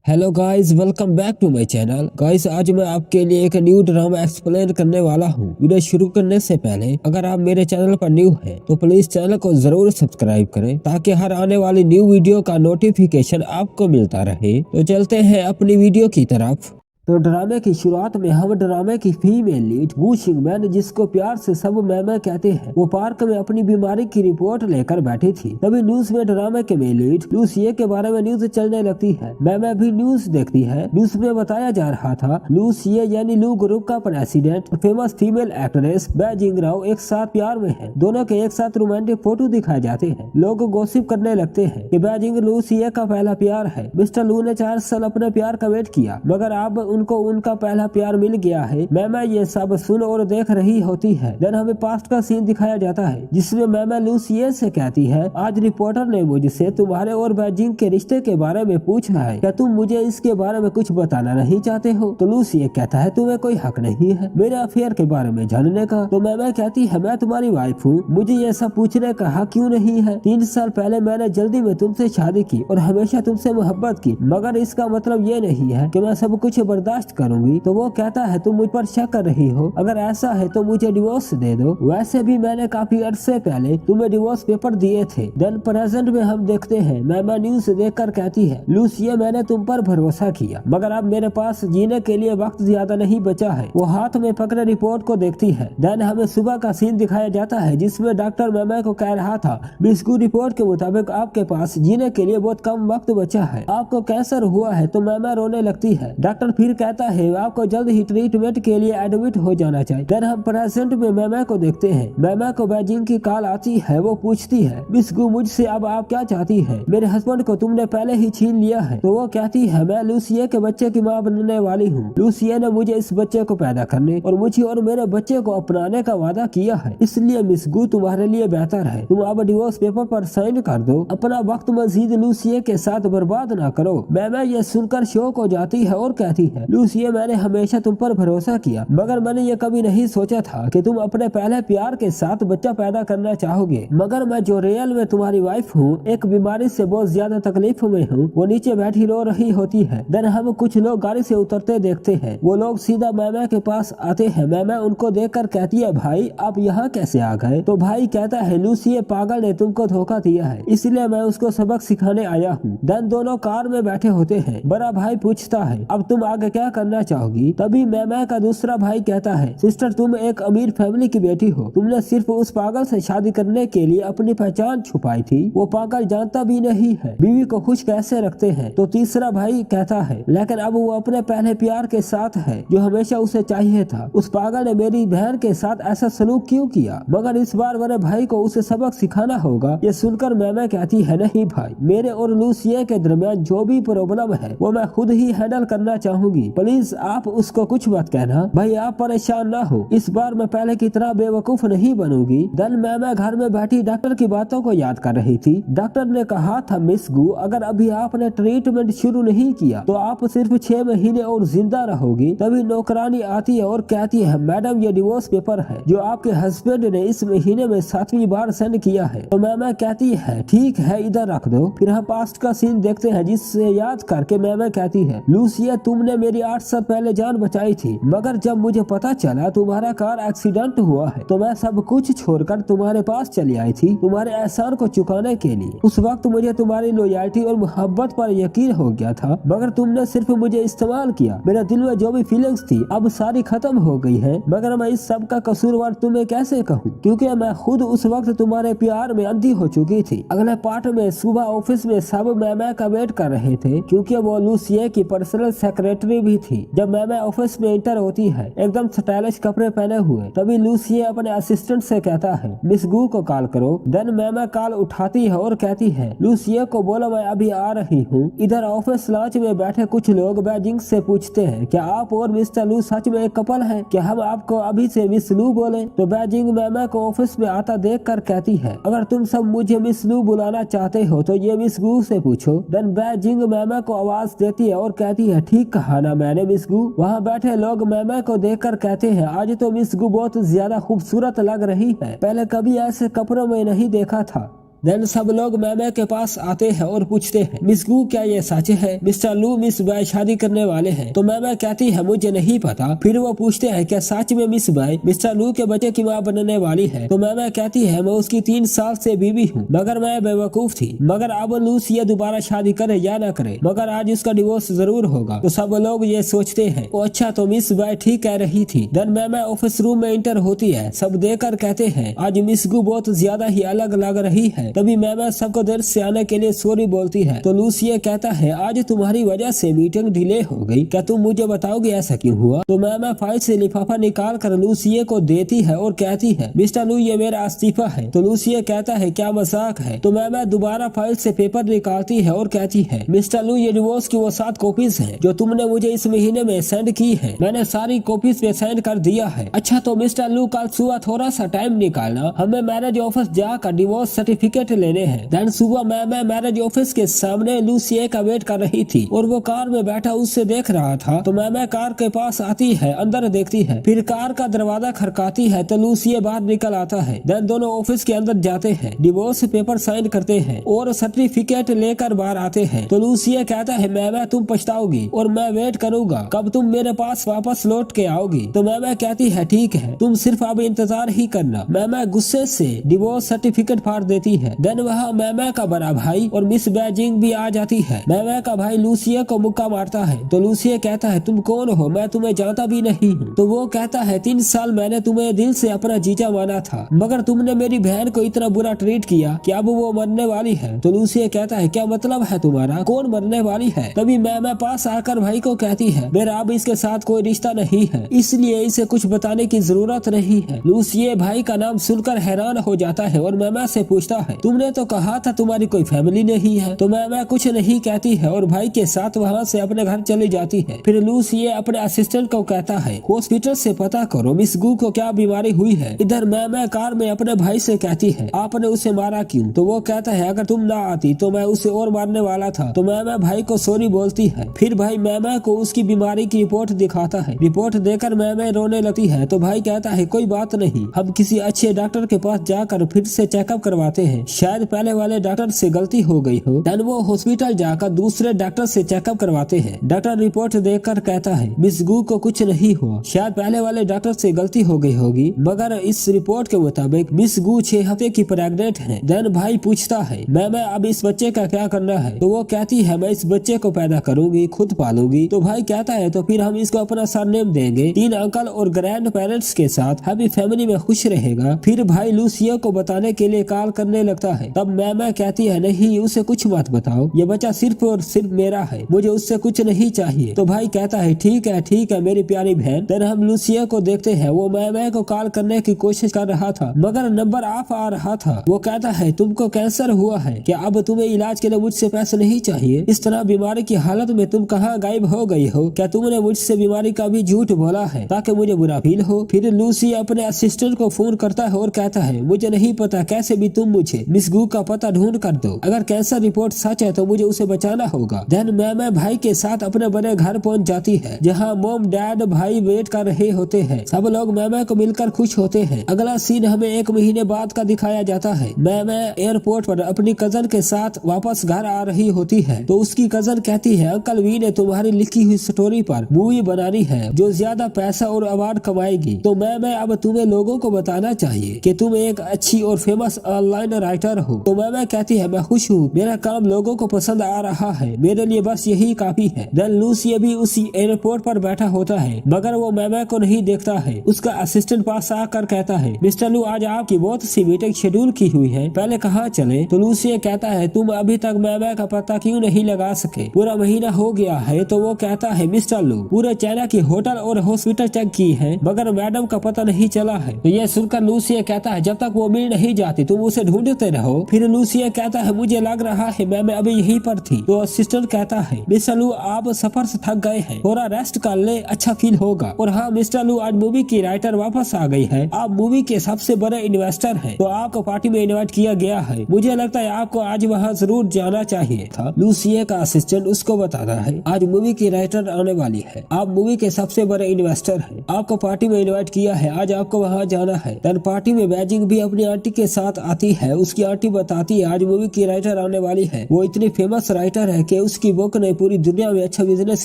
Hello guys, welcome back to my channel. Guys, आज मैं आपके लिए एक न्यू ड्रामा एक्सप्लेन करने वाला हूँ। वीडियो शुरू करने से पहले अगर आप मेरे चैनल पर न्यू हैं तो प्लीज चैनल को जरूर सब्सक्राइब करें ताकि हर आने वाली न्यू वीडियो का नोटिफिकेशन आपको मिलता रहे। तो चलते हैं अपनी वीडियो की तरफ। तो ड्रामे की शुरुआत में हम ड्रामे की फीमेल लीड वू शिंगमैन, जिसको प्यार से सब मैमे कहते हैं, वो पार्क में अपनी बीमारी की रिपोर्ट लेकर बैठी थी। तभी न्यूज में ड्रामे के मेल लीड लूसिये के बारे में न्यूज चलने लगती है। मैमे भी न्यूज देखती है। न्यूज में बताया जा रहा था लूसिये यानी लू ग्रुप का प्रेसिडेंट और फेमस फीमेल एक्ट्रेस बै जिंगराओ एक साथ प्यार में है। दोनों के एक साथ रोमांटिक फोटो दिखाए जाते हैं। लोग गॉसिप करने लगते हैं कि बै जिंग लूसिये का पहला प्यार है। मिस्टर लू ने 4 साल अपने प्यार का वेट किया, मगर अब उनको उनका पहला प्यार मिल गया है। मैमा ये सब सुन और देख रही होती है। देन हमें पास्ट का सीन दिखाया जाता है जिसमें मैमा लूसिये से कहती है, आज रिपोर्टर ने मुझसे तुम्हारे और बैजिंग के रिश्ते के बारे में पूछा है, क्या तुम मुझे इसके बारे में कुछ बताना नहीं चाहते हो? तो लूसिये कहता है, तुम्हें कोई हक नहीं है मेरे अफेयर के बारे में जानने का। तो मैमा कहती है, मैं तुम्हारी वाइफ हूँ, मुझे ये सब पूछने का हक क्यों नहीं है? 3 साल पहले मैंने जल्दी में तुमसे शादी की और हमेशा तुमसे मोहब्बत की, मगर इसका मतलब ये नहीं है कि मैं सब कुछ बर्दाश्त करूंगी। तो वो कहता है, तुम मुझ पर शक कर रही हो, अगर ऐसा है तो मुझे डिवोर्स दे दो। वैसे भी मैंने काफी अरसे पहले तुम्हें डिवोर्स पेपर दिए थे। देन प्रेजेंट में हम देखते हैं मैमा न्यूज देखकर कहती है, लूसिये मैंने तुम पर भरोसा किया, मगर अब मेरे पास जीने के लिए वक्त ज्यादा नहीं बचा है। वो हाथ में पकड़े रिपोर्ट को देखती है। देन हमें सुबह का सीन दिखाया जाता है जिसमें डॉक्टर मैमा को कह रहा था, मिस्कू रिपोर्ट के मुताबिक आपके पास जीने के लिए बहुत कम वक्त बचा है, आपको कैंसर हुआ है। तो मैमा रोने लगती है। डॉक्टर फिर कहता है, आपको जल्द ही ट्रीटमेंट के लिए एडमिट हो जाना चाहिए। देन हम प्रेजेंट में मैमा को देखते हैं। मैमा को बैजिंग की कॉल आती है। वो पूछती है, मिस गू मुझसे अब आप क्या चाहती है? मेरे हस्बैंड को तुमने पहले ही छीन लिया है। तो वो कहती है, मैं लूसिये के बच्चे की माँ बनने वाली हूँ। लूसिये ने मुझे इस बच्चे को पैदा करने और मुझे और मेरे बच्चे को अपनाने का वादा किया है, इसलिए मिस गू तुम्हारे लिए बेहतर है तुम अब डिवोर्स पेपर पर साइन कर दो। अपना वक्त मजीद लूसिये के साथ बर्बाद ना करो। मैमा ये सुनकर शौक हो जाती है और कहती है, लूसिये मैंने हमेशा तुम पर भरोसा किया, मगर मैंने ये कभी नहीं सोचा था कि तुम अपने पहले प्यार के साथ बच्चा पैदा करना चाहोगे। मगर मैं जो रियल में तुम्हारी वाइफ हूँ, एक बीमारी से बहुत ज्यादा तकलीफ में हूँ। वो नीचे बैठी रो रही होती है। देन हम कुछ लोग गाड़ी से उतरते देखते हैं। वो लोग सीधा मैमा के पास आते हैं। मैमा उनको देखकर कहती है, भाई आप यहाँ कैसे आ गए? तो भाई कहता है, लूसिये पागल ने तुमको धोखा दिया है, इसलिए मैं उसको सबक सिखाने आया हूँ। देन दोनों कार में बैठे होते हैं। बड़ा भाई पूछता है, अब तुम आगे क्या करना चाहोगी? तभी मैमा का दूसरा भाई कहता है, सिस्टर तुम एक अमीर फैमिली की बेटी हो, तुमने सिर्फ उस पागल से शादी करने के लिए अपनी पहचान छुपाई थी। वो पागल जानता भी नहीं है बीवी को खुश कैसे रखते हैं। तो तीसरा भाई कहता है, लेकिन अब वो अपने पहले प्यार के साथ है जो हमेशा उसे चाहिए था। उस पागल ने मेरी बहन के साथ ऐसा सलूक क्यों किया? मगर इस बार बड़े भाई को उसे सबक सिखाना होगा। ये सुनकर मैमा कहती है, नहीं भाई, मेरे और लूसिये के दरमियान जो भी प्रॉब्लम है वो मैं खुद ही हैंडल करना चाहूंगी, प्लीज आप उसको कुछ मत कहना। भाई आप परेशान ना हो, इस बार मैं पहले की तरह बेवकूफ नहीं बनूंगी। देन मैमा घर में बैठी डॉक्टर की बातों को याद कर रही थी। डॉक्टर ने कहा था, मिस गू अगर अभी आपने ट्रीटमेंट शुरू नहीं किया तो आप सिर्फ 6 महीने और जिंदा रहोगी। तभी नौकरानी आती है और कहती है, मैडम ये डिवोर्स पेपर है जो आपके हस्बैंड ने इस महीने में 7वीं बार सेंड किया है। तो मैमा कहती है, ठीक है इधर रख दो। फिर हम पास्ट का सीन देखते हैं जिससे याद करके मैमा कहती है, लूसिया तुमने मेरी 8 साल पहले जान बचाई थी, मगर जब मुझे पता चला तुम्हारा कार एक्सीडेंट हुआ है तो मैं सब कुछ छोड़कर तुम्हारे पास चली आई थी तुम्हारे एहसान को चुकाने के लिए। उस वक्त मुझे तुम्हारी लॉयल्टी और मोहब्बत पर यकीन हो गया था, मगर तुमने सिर्फ मुझे इस्तेमाल किया। मेरे दिल में जो भी फीलिंग्स थी अब सारी खत्म हो गई है, मगर मैं इस सब का कसूरवार तुम्हें कैसे कहूँ, क्योंकि मैं खुद उस वक्त तुम्हारे प्यार में अंधी हो चुकी थी। अगले पार्ट में सुबह ऑफिस में सब मैमा का वेट कर रहे थे, क्योंकि वो लूसिये की पर्सनल सेक्रेटरी भी थी। जब मैमा ऑफिस में इंटर होती है एकदम स्टाइलिश कपड़े पहने हुए, तभी लूसिये अपने असिस्टेंट से कहता है, मिस गू को कॉल करो। देन मैमा कॉल उठाती है और कहती है, लूसिये को बोलो मैं अभी आ रही हूँ। इधर ऑफिस लंच में बैठे कुछ लोग बैजिंग से पूछते हैं, क्या आप और मिस्टर लू सच में एक कपल हैं? क्या हम आपको अभी से मिस लू बोले? तो बैजिंग मैमा को ऑफिस में आता देख कर कहती है, अगर तुम सब मुझे मिस लू बुलाना चाहते हो तो ये मिस गू से पूछो। देन बैजिंग मैमा को आवाज देती है और कहती है, ठीक कहा ना मैंने मिस गू। वहाँ बैठे लोग मैमा को देखकर कहते हैं, आज तो मिस गू बहुत ज्यादा खूबसूरत लग रही है, पहले कभी ऐसे कपड़ों में नहीं देखा था। देन सब लोग मैमे के पास आते हैं और पूछते हैं, मिस गू क्या ये सच है? मिस्टर लू मिस बाय शादी करने वाले हैं? तो मैमे कहती है मुझे नहीं पता। फिर वो पूछते हैं क्या सच में मिस बाय मिस्टर लू के बच्चे की माँ बनने वाली है? तो मैमे कहती है मैं उसकी 3 साल से बीवी हूँ, मगर मैं बेवकूफ थी। मगर अब लूसी दोबारा शादी करे या न करे, मगर आज उसका डिवोर्स जरूर होगा। तो सब लोग ये सोचते हैं ओ अच्छा तो मिस बाय ठीक कह रही थी। देन मैमे ऑफिस रूम में इंटर होती है। सब देखकर कहते हैं आज मिस गू बहुत ज्यादा ही अलग लग रही है। तभी मैमे सबको देर से आने के लिए सॉरी बोलती है। तो लूसी कहता है आज तुम्हारी वजह से मीटिंग डिले हो गई, क्या तुम मुझे बताओगे ऐसा क्यों हुआ? तो मैमे फाइल से लिफाफा निकाल कर लूसी को देती है और कहती है मिस्टर लू ये मेरा इस्तीफा है। तो लूसी कहता है क्या मजाक है? तो मैमे दोबारा फाइल से पेपर निकालती है और कहती है मिस्टर लू ये डिवोर्स की वो 7 कॉपीज हैं जो तुमने मुझे इस महीने में सेंड की है, मैंने सारी कॉपीज पे सेंड कर दिया है। अच्छा तो मिस्टर लू कल सुबह थोड़ा सा टाइम निकालना, हमें मैरिज ऑफिस जाकर डिवोर्स सर्टिफिकेट लेने हैं। देन सुबह मैमे मैरिज ऑफिस के सामने लूसी का वेट कर रही थी और वो कार में बैठा उससे देख रहा था। तो मैमे कार के पास आती है, अंदर देखती है, फिर कार का दरवाजा खड़काती है तो लूसी बाहर निकल आता है। देन दोनों ऑफिस के अंदर जाते हैं, डिवोर्स पेपर साइन करते हैं और सर्टिफिकेट लेकर बाहर आते हैं। तो लूसी कहता है मैमे तुम पछताओगी और मैं वेट करूंगा कब तुम मेरे पास वापस लौट के आओगी। तो मैमे कहती है ठीक है तुम सिर्फ अब इंतजार ही करना। मैमे गुस्से से डिवोर्स सर्टिफिकेट फाड़ देती है। देन वहाँ मैमे का बड़ा भाई और मिस बैजिंग भी आ जाती है। मैमे का भाई लूसी को मुक्का मारता है। तो लूसी कहता है तुम कौन हो, मैं तुम्हें जानता भी नहीं हूँ। तो वो कहता है 3 साल मैंने तुम्हें दिल से अपना जीजा माना था, मगर तुमने मेरी बहन को इतना बुरा ट्रीट किया कि अब वो मरने वाली है। तो लूसी कहता है क्या मतलब है तुम्हारा, कौन मरने वाली है? तभी मैमे पास आकर भाई को कहती है मेरा अब इसके साथ कोई रिश्ता नहीं है, इसलिए इसे कुछ बताने की जरूरत नहीं है। लूसी भाई का नाम सुनकर हैरान हो जाता है और मैमे से पूछता है तुमने तो कहा था तुम्हारी कोई फैमिली नहीं है। तो मैमे कुछ नहीं कहती है और भाई के साथ वहाँ से अपने घर चली जाती है। फिर लूसी अपने असिस्टेंट को कहता है हॉस्पिटल से पता करो मिस गू को क्या बीमारी हुई है। इधर मैमे कार में अपने भाई से कहती है आपने उसे मारा क्यों? तो वो कहता है अगर तुम ना आती तो मैं उसे और मारने वाला था। तो मैमे भाई को सॉरी बोलती है। फिर भाई मैमे को उसकी बीमारी की रिपोर्ट दिखाता है। रिपोर्ट देकर मैमे रोने लगती है। तो भाई कहता है कोई बात नहीं, हम किसी अच्छे डॉक्टर के पास जाकर फिर से चेकअप करवाते हैं, शायद पहले वाले डॉक्टर से गलती हो गई हो। देन वो हॉस्पिटल जाकर दूसरे डॉक्टर से चेकअप करवाते हैं। डॉक्टर रिपोर्ट देखकर कहता है मिस गू को कुछ नहीं हुआ, शायद पहले वाले डॉक्टर से गलती हो गई होगी, मगर इस रिपोर्ट के मुताबिक मिस गू 6 हफ्ते की प्रेग्नेंट है। देन भाई पूछता है मैमे अब इस बच्चे का क्या करना है? तो वो कहती है मैं इस बच्चे को पैदा करूंगी, खुद पालूंगी। तो भाई कहता है तो फिर हम इसको अपना सरनेम देंगे, 3 अंकल और ग्रैंड पेरेंट्स के साथ हैप्पी फैमिली में खुश रहेगा। फिर भाई लूसिया को बताने के लिए कॉल करने लगता है। तब मैमे कहती है नहीं उसे कुछ मत बताओ, ये बच्चा सिर्फ और सिर्फ मेरा है, मुझे उससे कुछ नहीं चाहिए। तो भाई कहता है ठीक है मेरी प्यारी बहन। देन हम लूसिया को देखते हैं, वो मैमे को कॉल करने की कोशिश कर रहा था मगर नंबर ऑफ आ रहा था। वो कहता है तुमको कैंसर हुआ है क्या, अब तुम्हें इलाज के लिए मुझसे पैसे नहीं चाहिए? इस तरह बीमारी की हालत में तुम कहाँ गायब हो गई हो? क्या तुमने मुझसे बीमारी का भी झूठ बोला है ताकि मुझे बुरा फील हो? फिर लूसी अपने असिस्टेंट को फोन करता है और कहता है मुझे नहीं पता, कैसे भी तुम मुझे मिस गू का पता ढूंढ कर दो, अगर कैंसर रिपोर्ट सच है तो मुझे उसे बचाना होगा। देन मैमे भाई के साथ अपने बड़े घर पहुंच जाती है जहाँ मॉम डैड भाई वेट कर रहे होते हैं। सब लोग मैमे को मिलकर खुश होते हैं। अगला सीन हमें 1 महीने बाद का दिखाया जाता है। मैमे एयरपोर्ट पर अपनी कजन के साथ वापस घर आ रही होती है तो उसकी कजन कहती है अंकल वी ने तुम्हारी लिखी हुई स्टोरी पर मूवी बनानी है जो ज्यादा पैसा और अवार्ड कमाएगी। तो मैमे अब तुम्हें लोगों को बताना चाहिए कि तुम एक अच्छी और फेमस ऑनलाइन राइटर हो। तो मैमे कहती है मैं खुश हूँ, मेरा काम लोगों को पसंद आ रहा है, मेरे लिए बस यही काफी है। देन लूसी भी उसी एयरपोर्ट पर बैठा होता है मगर वो मैमे को नहीं देखता है। उसका असिस्टेंट पास आकर कहता है मिस्टर लू आज आपकी बहुत सी मीटिंग शेड्यूल की हुई है, पहले कहाँ चले? तो लूसी कहता है तुम अभी तक मैमे का पता क्यों नहीं लगा सके, पूरा महीना हो गया है। तो वो कहता है मिस्टर लू पूरे चाइना की होटल और हॉस्पिटल चेक की है मगर मैडम का पता नहीं चला है। तो ये सुनकर लूसी कहता है जब तक वो मिल नहीं जाती तुम उसे ढूंढते रहो। फिर लूसी कहता है मुझे लग रहा है मैम अभी यहीं पर थी। तो असिस्टेंट कहता है मिस्टर लू आप सफर से थक गए हैं, थोड़ा रेस्ट कर ले, अच्छा फील होगा। और हाँ मिस्टर लू आज मूवी की राइटर वापस आ गई है, आप मूवी के सबसे बड़े इन्वेस्टर हैं, तो आपको पार्टी में इनवाइट किया गया है, मुझे लगता है आपको आज वहाँ जरूर जाना चाहिए था। लूसी का असिस्टेंट उसको बताता है आज मूवी की राइटर आने वाली है, आप मूवी के सबसे बड़े इन्वेस्टर हैं, आपको पार्टी में इनवाइट किया है, आज आपको वहाँ जाना है। देन पार्टी में बैजिंग भी अपनी आंटी के साथ आती है, उसके उसकी आंटी बताती है आज मूवी की राइटर आने वाली है, वो इतनी फेमस राइटर है कि उसकी बुक ने पूरी दुनिया में अच्छा बिजनेस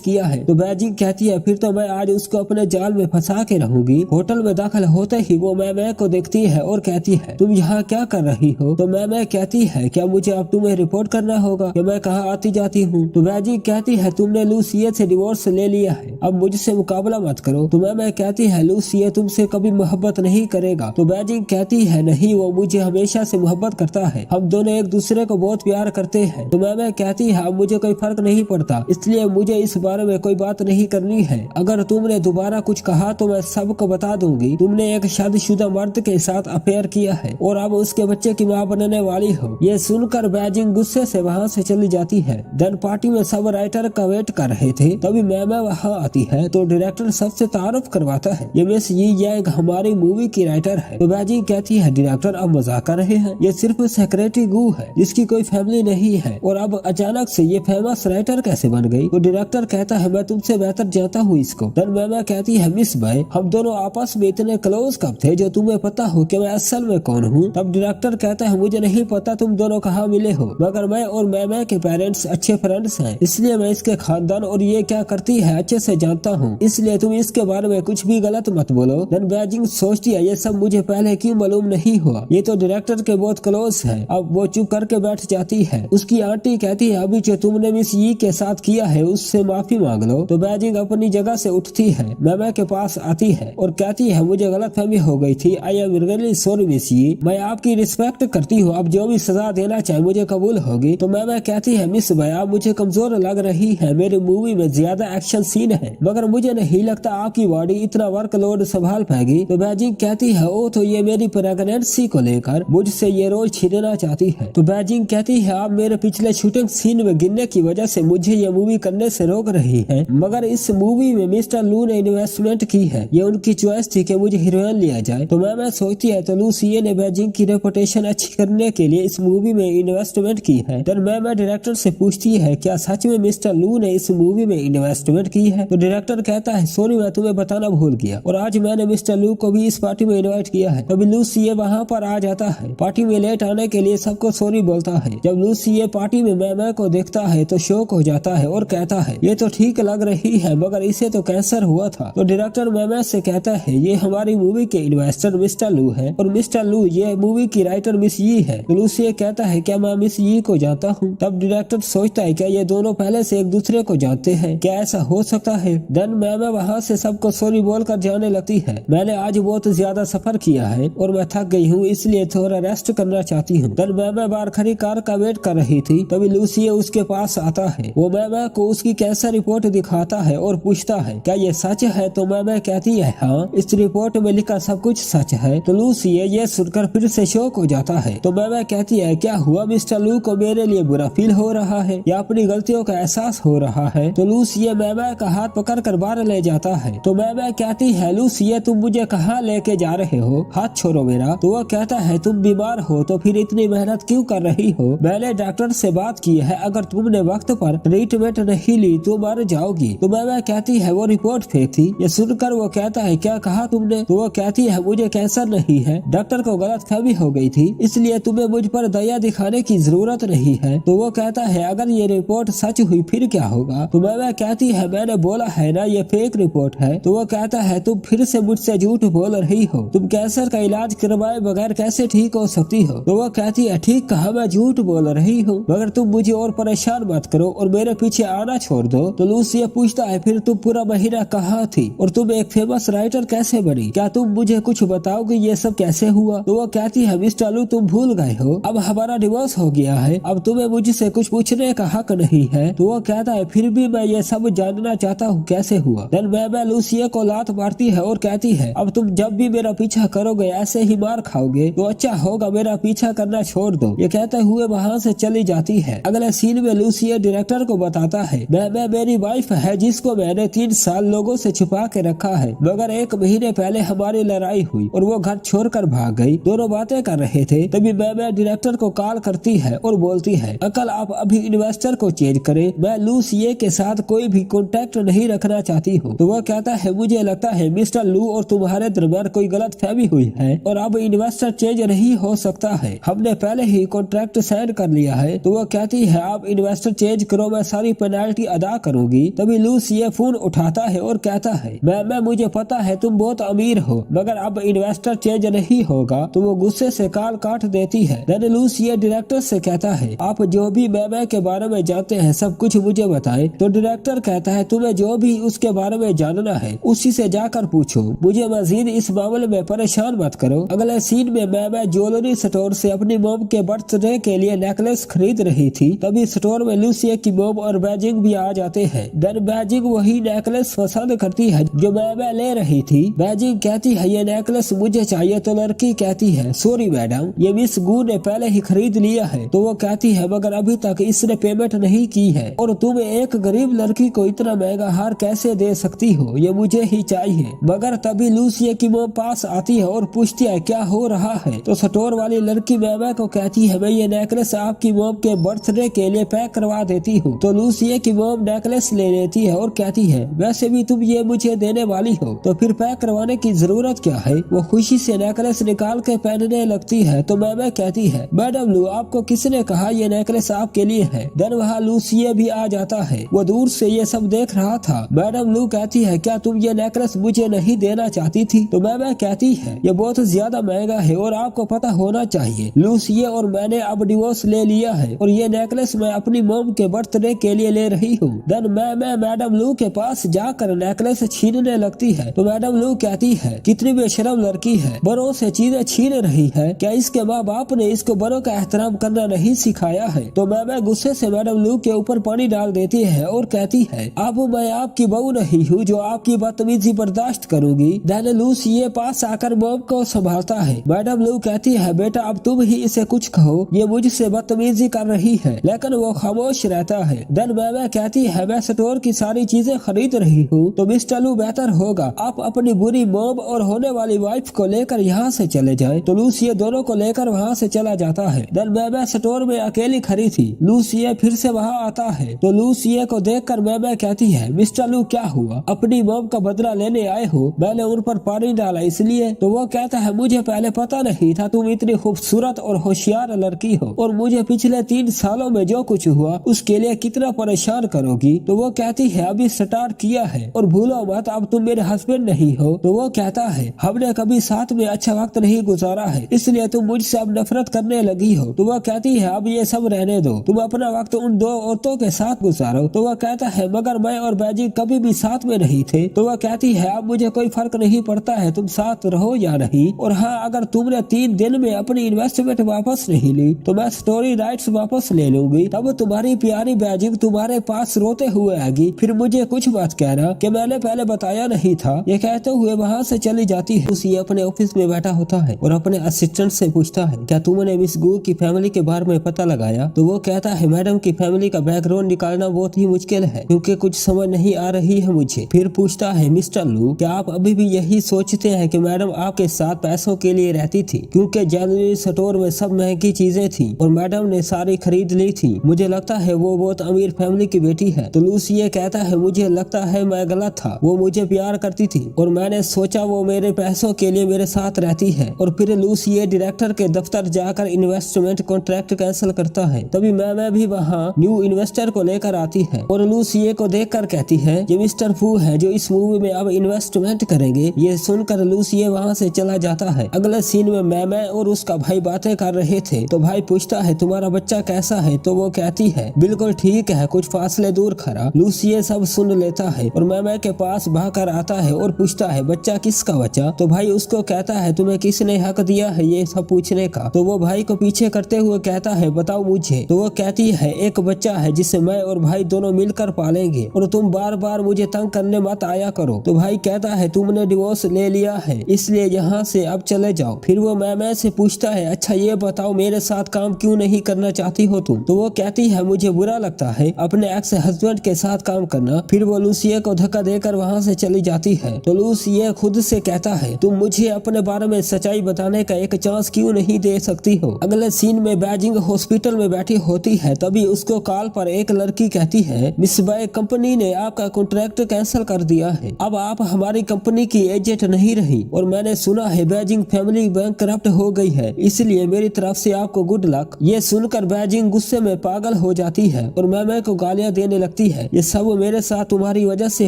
किया है। तो बैजिंग कहती है फिर तो मैं आज उसको अपने जाल में फंसा के रहूंगी। होटल में दाखिल होते ही वो मैं को देखती है और कहती है तुम यहाँ क्या कर रही हो। तो मैं कहती है क्या मुझे अब तुम्हें रिपोर्ट करना होगा कि मैं कहाँ आती जाती हूँ। तो बैजिंग कहती है तुमने लूसिया से डिवोर्स ले लिया है, अब मुझसे मुकाबला मत करो। तो मैं कहती है लूसिया तुमसे कभी मोहब्बत नहीं करेगा। तो बैजिंग कहती है नहीं, वो मुझे हमेशा से मोहब्बत करता है, हम दोनों एक दूसरे को बहुत प्यार करते हैं। तो मैं कहती है अब मुझे कोई फर्क नहीं पड़ता, इसलिए मुझे इस बारे में कोई बात नहीं करनी है। अगर तुमने दोबारा कुछ कहा तो मैं सबको बता दूंगी तुमने एक शादीशुदा मर्द के साथ अफेयर किया है और अब उसके बच्चे की माँ बनने वाली हो। ये सुनकर बैजिंग गुस्से से वहाँ से चली जाती है। देन पार्टी में सब राइटर का वेट कर रहे थे, तभी मैं वहाँ आती है तो डायरेक्टर सबसे तारुफ करवाता है ये मिस ये हमारी मूवी की राइटर है। तो बैजिंग कहती है डायरेक्टर अब मजाक कर रहे हैं, ये सिर्फ सेक्रेटरी गू है जिसकी कोई फैमिली नहीं है और अब अचानक से ये फेमस राइटर कैसे बन गई। तो डायरेक्टर कहता है मैं तुमसे बेहतर जानता हूँ इसको। देन मैं कहती है मिस भाई हम दोनों आपस में इतने क्लोज कब थे जो तुम्हें पता हो कि मैं असल में कौन हूँ। तब डायरेक्टर कहता है मुझे नहीं पता तुम दोनों कहाँ मिले हो, मगर मैं और मैं के पेरेंट्स अच्छे फ्रेंड्स हैं, इसलिए मैं इसके खानदान और ये क्या करती है अच्छे से जानता हूँ, इसलिए तुम इसके बारे में कुछ भी गलत मत बोलो। देन बैजिंग सोचती है ये सब मुझे पहले क्यों मालूम नहीं हुआ, ये तो डायरेक्टर के बहुत क्लोज है। अब वो चुप करके बैठ जाती है। उसकी आंटी कहती है अभी जो तुमने मिस यी के साथ किया है उससे माफी मांग लो। तो बैजिंग अपनी जगह से उठती है, मैं के पास आती है और कहती है मुझे गलतफहमी हो गई थी, I am really sorry miss यी, मैं आपकी रिस्पेक्ट करती हूँ, आप जो भी सजा देना चाहे मुझे कबूल होगी। तो मैं कहती है मिस भैया मुझे कमजोर लग रही है, मेरी मूवी में ज्यादा एक्शन सीन है, मगर मुझे नहीं लगता आपकी बॉडी इतना वर्कलोड संभाल पाएगी। तो बैजिंग कहती है ओ तो ये मेरी प्रेगनेंसी को लेकर मुझसे ये रोल छीनना चाहती है। तो बैजिंग कहती है आप मेरे पिछले शूटिंग सीन में गिनने की वजह से मुझे ये मूवी करने से रोक रही है, मगर इस मूवी में मिस्टर लू ने इन्वेस्टमेंट की है, ये उनकी चॉइस थी कि मुझे हीरोइन लिया जाए। तो मैं सोचती है तो लूसिया ने बैजिंग की रेपुटेशन अच्छी करने के लिए इस मूवी में इन्वेस्टमेंट की है। तो मैं डायरेक्टर से पूछती है क्या सच में मिस्टर लू ने इस मूवी में इन्वेस्टमेंट की है। तो डायरेक्टर कहता है सॉरी मैं तुम्हें बताना भूल गया और आज मैंने मिस्टर लू को भी इस पार्टी में इन्वाइट किया है। तभी लूसिया वहाँ पर आ जाता है, पार्टी में लेट आने के लिए सबको सॉरी बोलता है। जब लूसिया पार्टी में मैं को देखता है तो शौक हो जाता है और कहता है ये तो ठीक लग रही है मगर इसे तो कैंसर हुआ था। तो डायरेक्टर मैं से कहता है ये हमारी मूवी के इन्वेस्टर मिस्टर लू है और मिस्टर लू ये मूवी की राइटर मिस यी है। तो लूसिया कहता है क्या मैं मिस यी को जानता हूँ। तब डायरेक्टर सोचता है क्या ये दोनों पहले से एक दूसरे को जानते हैं, क्या ऐसा हो सकता है। देन मैं वहाँ से सबको सॉरी बोलकर जाने लगती है, मैंने आज बहुत ज्यादा सफर किया है और मैं थक गई हूँ इसलिए थोड़ा रेस्ट करना चाहती हूँ। देन मैं बाहर खड़ी कार का वेट कर रही थी, तभी लूसिया उसके पास आता है, वो मैं को उसकी कैंसर रिपोर्ट दिखाता है और पूछता है क्या ये सच है। तो मैं कहती है हाँ इस रिपोर्ट में लिखा सब कुछ सच है। तो लूसिया ये सुनकर फिर से शौक हो जाता है। तो मैं कहती है क्या हुआ मिस्टर लू को मेरे लिए बुरा फील हो रहा है या अपनी गलतियों का एहसास हो रहा है। तो लूसिया मैं का हाथ पकड़ कर बाहर ले जाता है। तो मैं कहती है लूसिया तुम मुझे कहाँ लेके जा रहे हो, हाथ छोड़ो मेरा। तो वो कहता है तुम बीमार हो तो फिर इतनी मेहनत क्यों कर रही हो, मैंने डॉक्टर से बात की है, अगर तुमने वक्त पर ट्रीटमेंट नहीं ली तो मर जाओगी। तो मैं कहती है वो रिपोर्ट फेक थी। ये सुनकर वो कहता है क्या कहा तुमने। तो वो कहती है मुझे कैंसर नहीं है, डॉक्टर को गलतफहमी हो गई थी इसलिए तुम्हें मुझ पर दया दिखाने की जरूरत नहीं है। तो वो कहता है अगर ये रिपोर्ट सच हुई फिर क्या होगा। तो मैं कहती है मैंने बोला है ना ये फेक रिपोर्ट है। तो वो कहता है तुम फिर से मुझसे झूठ बोल रही हो, तुम कैंसर का इलाज करवाए बगैर कैसे ठीक हो सकती हो। तो वो कहती है ठीक कहा मैं झूठ बोल रही हूँ, मगर तुम मुझे और परेशान मत करो और मेरे पीछे आना छोड़ दो। तो लूसिया पूछता है फिर तुम पूरा महीना कहाँ थी और तुम एक फेमस राइटर कैसे बनी, क्या तुम मुझे कुछ बताओगे ये सब कैसे हुआ। तो वो कहती है मिस्टर लू तुम भूल गए हो, अब हमारा डिवोर्स हो गया है, अब तुम्हें मुझसे कुछ पूछने का हक नहीं है। तो वो कहता है फिर भी मैं ये सब जानना चाहता हूँ कैसे हुआ। देन मैं लूसिया को लात मारती है और कहती है अब तुम जब भी मेरा पीछा करोगे ऐसे ही मार खाओगे, तो अच्छा होगा मेरा पीछा करना छोड़ दो। ये कहते हुए वहाँ से चली जाती है। अगले सीन में लूसिया डायरेक्टर को बताता है मैं मेरी वाइफ है जिसको मैंने 3 साल लोगों से छुपा के रखा है, मगर 1 महीने पहले हमारी लड़ाई हुई और वो घर छोड़कर भाग गई। दोनों बातें कर रहे थे तभी मैं डायरेक्टर को कॉल करती है और बोलती है अंकल आप अभी इन्वेस्टर को चेंज करें, मैं लूसिया के साथ कोई भी कॉन्टेक्ट नहीं रखना चाहती हूँ। तो वो कहता है मुझे लगता है मिस्टर लू और तुम्हारे दरमियान कोई गलत फहमी हुई है और अब इन्वेस्टर चेंज नहीं हो सकता कहता है हमने पहले ही कॉन्ट्रैक्ट साइन कर लिया है। तो वो कहती है आप इन्वेस्टर चेंज करो, मैं सारी पेनाल्टी अदा करूंगी। तभी लूसी फोन उठाता है और कहता है मैं मुझे पता है तुम बहुत अमीर हो, मगर अब इन्वेस्टर चेंज नहीं होगा। तो वो गुस्से से कॉल काट देती है। देन लूसी डायरेक्टर से कहता है आप जो भी मैं के बारे में जानते हैं सब कुछ मुझे बताएं। तो डायरेक्टर कहता है तुम्हें जो भी उसके बारे में जानना है उसी से जाकर पूछो, मुझे मजीद इस मामले में परेशान मत करो। अगले सीन में मैं ज्वेलरी स्टोर से अपनी मोम के बर्थडे के लिए नेकलेस खरीद रही थी। तभी स्टोर में लूसी की मोम और बैजिंग भी आ जाते हैं। देन बैजिंग वही नेकलेस पसंद करती है जो मैं ले रही थी। बैजिंग कहती है ये नेकलेस मुझे चाहिए। तो लड़की कहती है सॉरी मैडम, ये मिस गू ने पहले ही खरीद लिया है। तो वो कहती है मगर अभी तक इसने पेमेंट नहीं की है और तुम एक गरीब लड़की को इतना महंगा हार कैसे दे सकती हो, ये मुझे ही चाहिए। मगर तभी लूसी की मोम पास आती है और पूछती है क्या हो रहा है। तो स्टोर वाली लड़की मैमा को कहती है मैं ये नेकलेस आपकी मोम के बर्थडे के लिए पैक करवा देती हूँ। तो लूसी की मोम नेकलेस ले लेती है और कहती है वैसे भी तुम ये मुझे देने वाली हो तो फिर पैक करवाने की जरूरत क्या है। वो खुशी से नेकलेस निकाल के पहनने लगती है। तो मैमा कहती है मैडम लू आपको किसने कहा ये नेकलेस आपके लिए है। देन वहाँ लूसी भी आ जाता है, वो दूर से ये सब देख रहा था। मैडम लू कहती है क्या तुम ये नेकलेस मुझे नहीं देना चाहती थी। तो मैमा कहती है ये बहुत ज्यादा महंगा है और आपको पता होना चाहिए लूसी और मैंने अब डिवोर्स ले लिया है और ये नेकलेस मैं अपनी मोम के बर्थडे के लिए ले रही हूँ। देन मैं मैडम लू के पास जाकर नेकलेस छीनने लगती है। तो मैडम लू कहती है कितनी बेशरम लड़की है, बड़ों से चीजें छीन रही है, क्या इसके माँ बाप ने इसको बड़ों का एहतराम करना नहीं सिखाया है। तो मैं गुस्से से मैडम लू के ऊपर पानी डाल देती है और कहती है अब मैं आपकी बहू नहीं हूँ जो आपकी बदतमीजी बर्दाश्त करूंगी। देन लूसी ये पास आकर मोम को संभालता है। मैडम लू कहती है बेटा अब तुम ही इसे कुछ कहो, ये मुझसे बदतमीजी कर रही है, लेकिन वो खामोश रहता है। देन मैमा कहती है मैं स्टोर की सारी चीजें खरीद रही हूँ तो मिस्टर लू बेहतर होगा आप अपनी बुरी मोम और होने वाली वाइफ को लेकर यहाँ से चले जाएं। तो लूसी दोनों को लेकर वहाँ से चला जाता है। देन मैमा स्टोर में अकेली खड़ी थी। लूसी फिर से वहाँ आता है। तो लूसी को देखकर मैमा कहती है मिस्टर लू क्या हुआ, अपनी मोम का बदला लेने आए हो, मैंने उन पर पानी डाला इसलिए। तो वो कहता है मुझे पहले पता नहीं था तुम इतनी खूबसूरत और होशियार लड़की हो और मुझे पिछले 3 सालों में जो कुछ हुआ उसके लिए कितना परेशान करोगी। तो वो कहती है अभी स्टार्ट किया है और भूलो मत अब तुम मेरे हस्बैंड नहीं हो। तो वो कहता है हमने कभी साथ में अच्छा वक्त नहीं गुजारा है इसलिए तुम मुझसे अब नफरत करने लगी हो। तो वो कहती है अब ये सब रहने दो, तुम अपना वक्त उन 2 औरतों के साथ गुजारो। तो वो कहता है मगर मैं और बैजिंग कभी भी साथ में नहीं थे। तो वो कहती है अब मुझे कोई फर्क नहीं पड़ता है तुम साथ रहो या नहीं, और हाँ अगर तुमने 3 दिन में अपनी इन्वेस्टमेंट वापस नहीं ली तो मैं स्टोरी राइट्स वापस ले लूंगी। तब तुम्हारी प्यारी बैजिंग तुम्हारे पास रोते हुए आएगी, फिर मुझे कुछ बात कहना कि मैंने पहले बताया नहीं था। ये कहते हुए वहाँ से चली जाती है। उसी अपने ऑफिस में बैठा होता है और अपने असिस्टेंट से पूछता है क्या तुमने मिस गू की फैमिली के बारे में पता लगाया। तो वो कहता है मैडम की फैमिली का बैकग्राउंड निकालना बहुत ही मुश्किल है क्योंकि कुछ समझ नहीं आ रही है मुझे। फिर पूछता है मिस्टर लू क्या आप अभी भी यही सोचते हैं कि मैडम आपके साथ पैसों के लिए रहती थी, क्योंकि ज्वेलरी स्टोर में सब महंगी चीजें थी और मैडम ने सारी खरीद ली थी, मुझे लगता है वो बहुत अमीर फैमिली की बेटी है। तो लूसी ये कहता है मुझे लगता है मैं गलत था, वो मुझे प्यार करती थी और मैंने सोचा वो मेरे पैसों के लिए मेरे साथ रहती है। और फिर लूसी ये डायरेक्टर के दफ्तर जाकर इन्वेस्टमेंट कॉन्ट्रैक्ट कैंसिल करता है। तभी मैं भी वहाँ न्यू इन्वेस्टर को लेकर आती है और लूसी को देखकर कहती है ये मिस्टर फू है जो इस मूवी में अब इन्वेस्टमेंट करेंगे। ये सुनकर लूसी वहाँ से चला जाता है। अगले सीन में मैं और उसका भाई बातें कर रहे थे। तो भाई पूछता है तुम्हारा बच्चा कैसा है। तो वो कहती है बिल्कुल ठीक है, कुछ फासले दूर खड़ा। लूसी सब सुन लेता है और मैं के पास भागकर आता है और पूछता है बच्चा किसका बच्चा। तो भाई उसको कहता है तुम्हें किसने हक दिया है ये सब पूछने का। तो वो भाई को पीछे करते हुए कहता है बताओ मुझे। तो वो कहती है एक बच्चा है जिसे मैं और भाई दोनों मिलकर पालेंगे और तुम बार बार मुझे तंग करने मत आया करो। तो भाई कहता है तुमने डिवोर्स ले लिया है इसलिए यहाँ से अब चले जाओ। फिर वो मैं से पूछता है अच्छा ये बताओ मेरे साथ काम क्यों नहीं करना चाहती हो तुम। तो वो कहती है मुझे बुरा लगता है अपने एक्स हस्बैंड के साथ काम करना। फिर वो लूसी को धक्का देकर वहाँ से चली जाती है। तो लूसी खुद से कहता है तुम मुझे अपने बारे में सच्चाई बताने का एक चांस क्यों नहीं दे सकती हो। अगले सीन में बैजिंग हॉस्पिटल में बैठी होती है। तभी उसको कॉल पर एक लड़की कहती है मिस बाय कंपनी ने आपका कॉन्ट्रैक्ट कैंसिल कर दिया है, अब आप हमारी कंपनी की एजेंट नहीं रही और मैंने सुना है बैजिंग फैमिली बैंकरप्ट हो गई है इसलिए मेरी तरफ से आपको गुड लक। ये सुनकर बैजिंग गुस्से में पागल हो जाती है और मैमे को गालियां देने लगती है। ये सब मेरे साथ तुम्हारी वजह से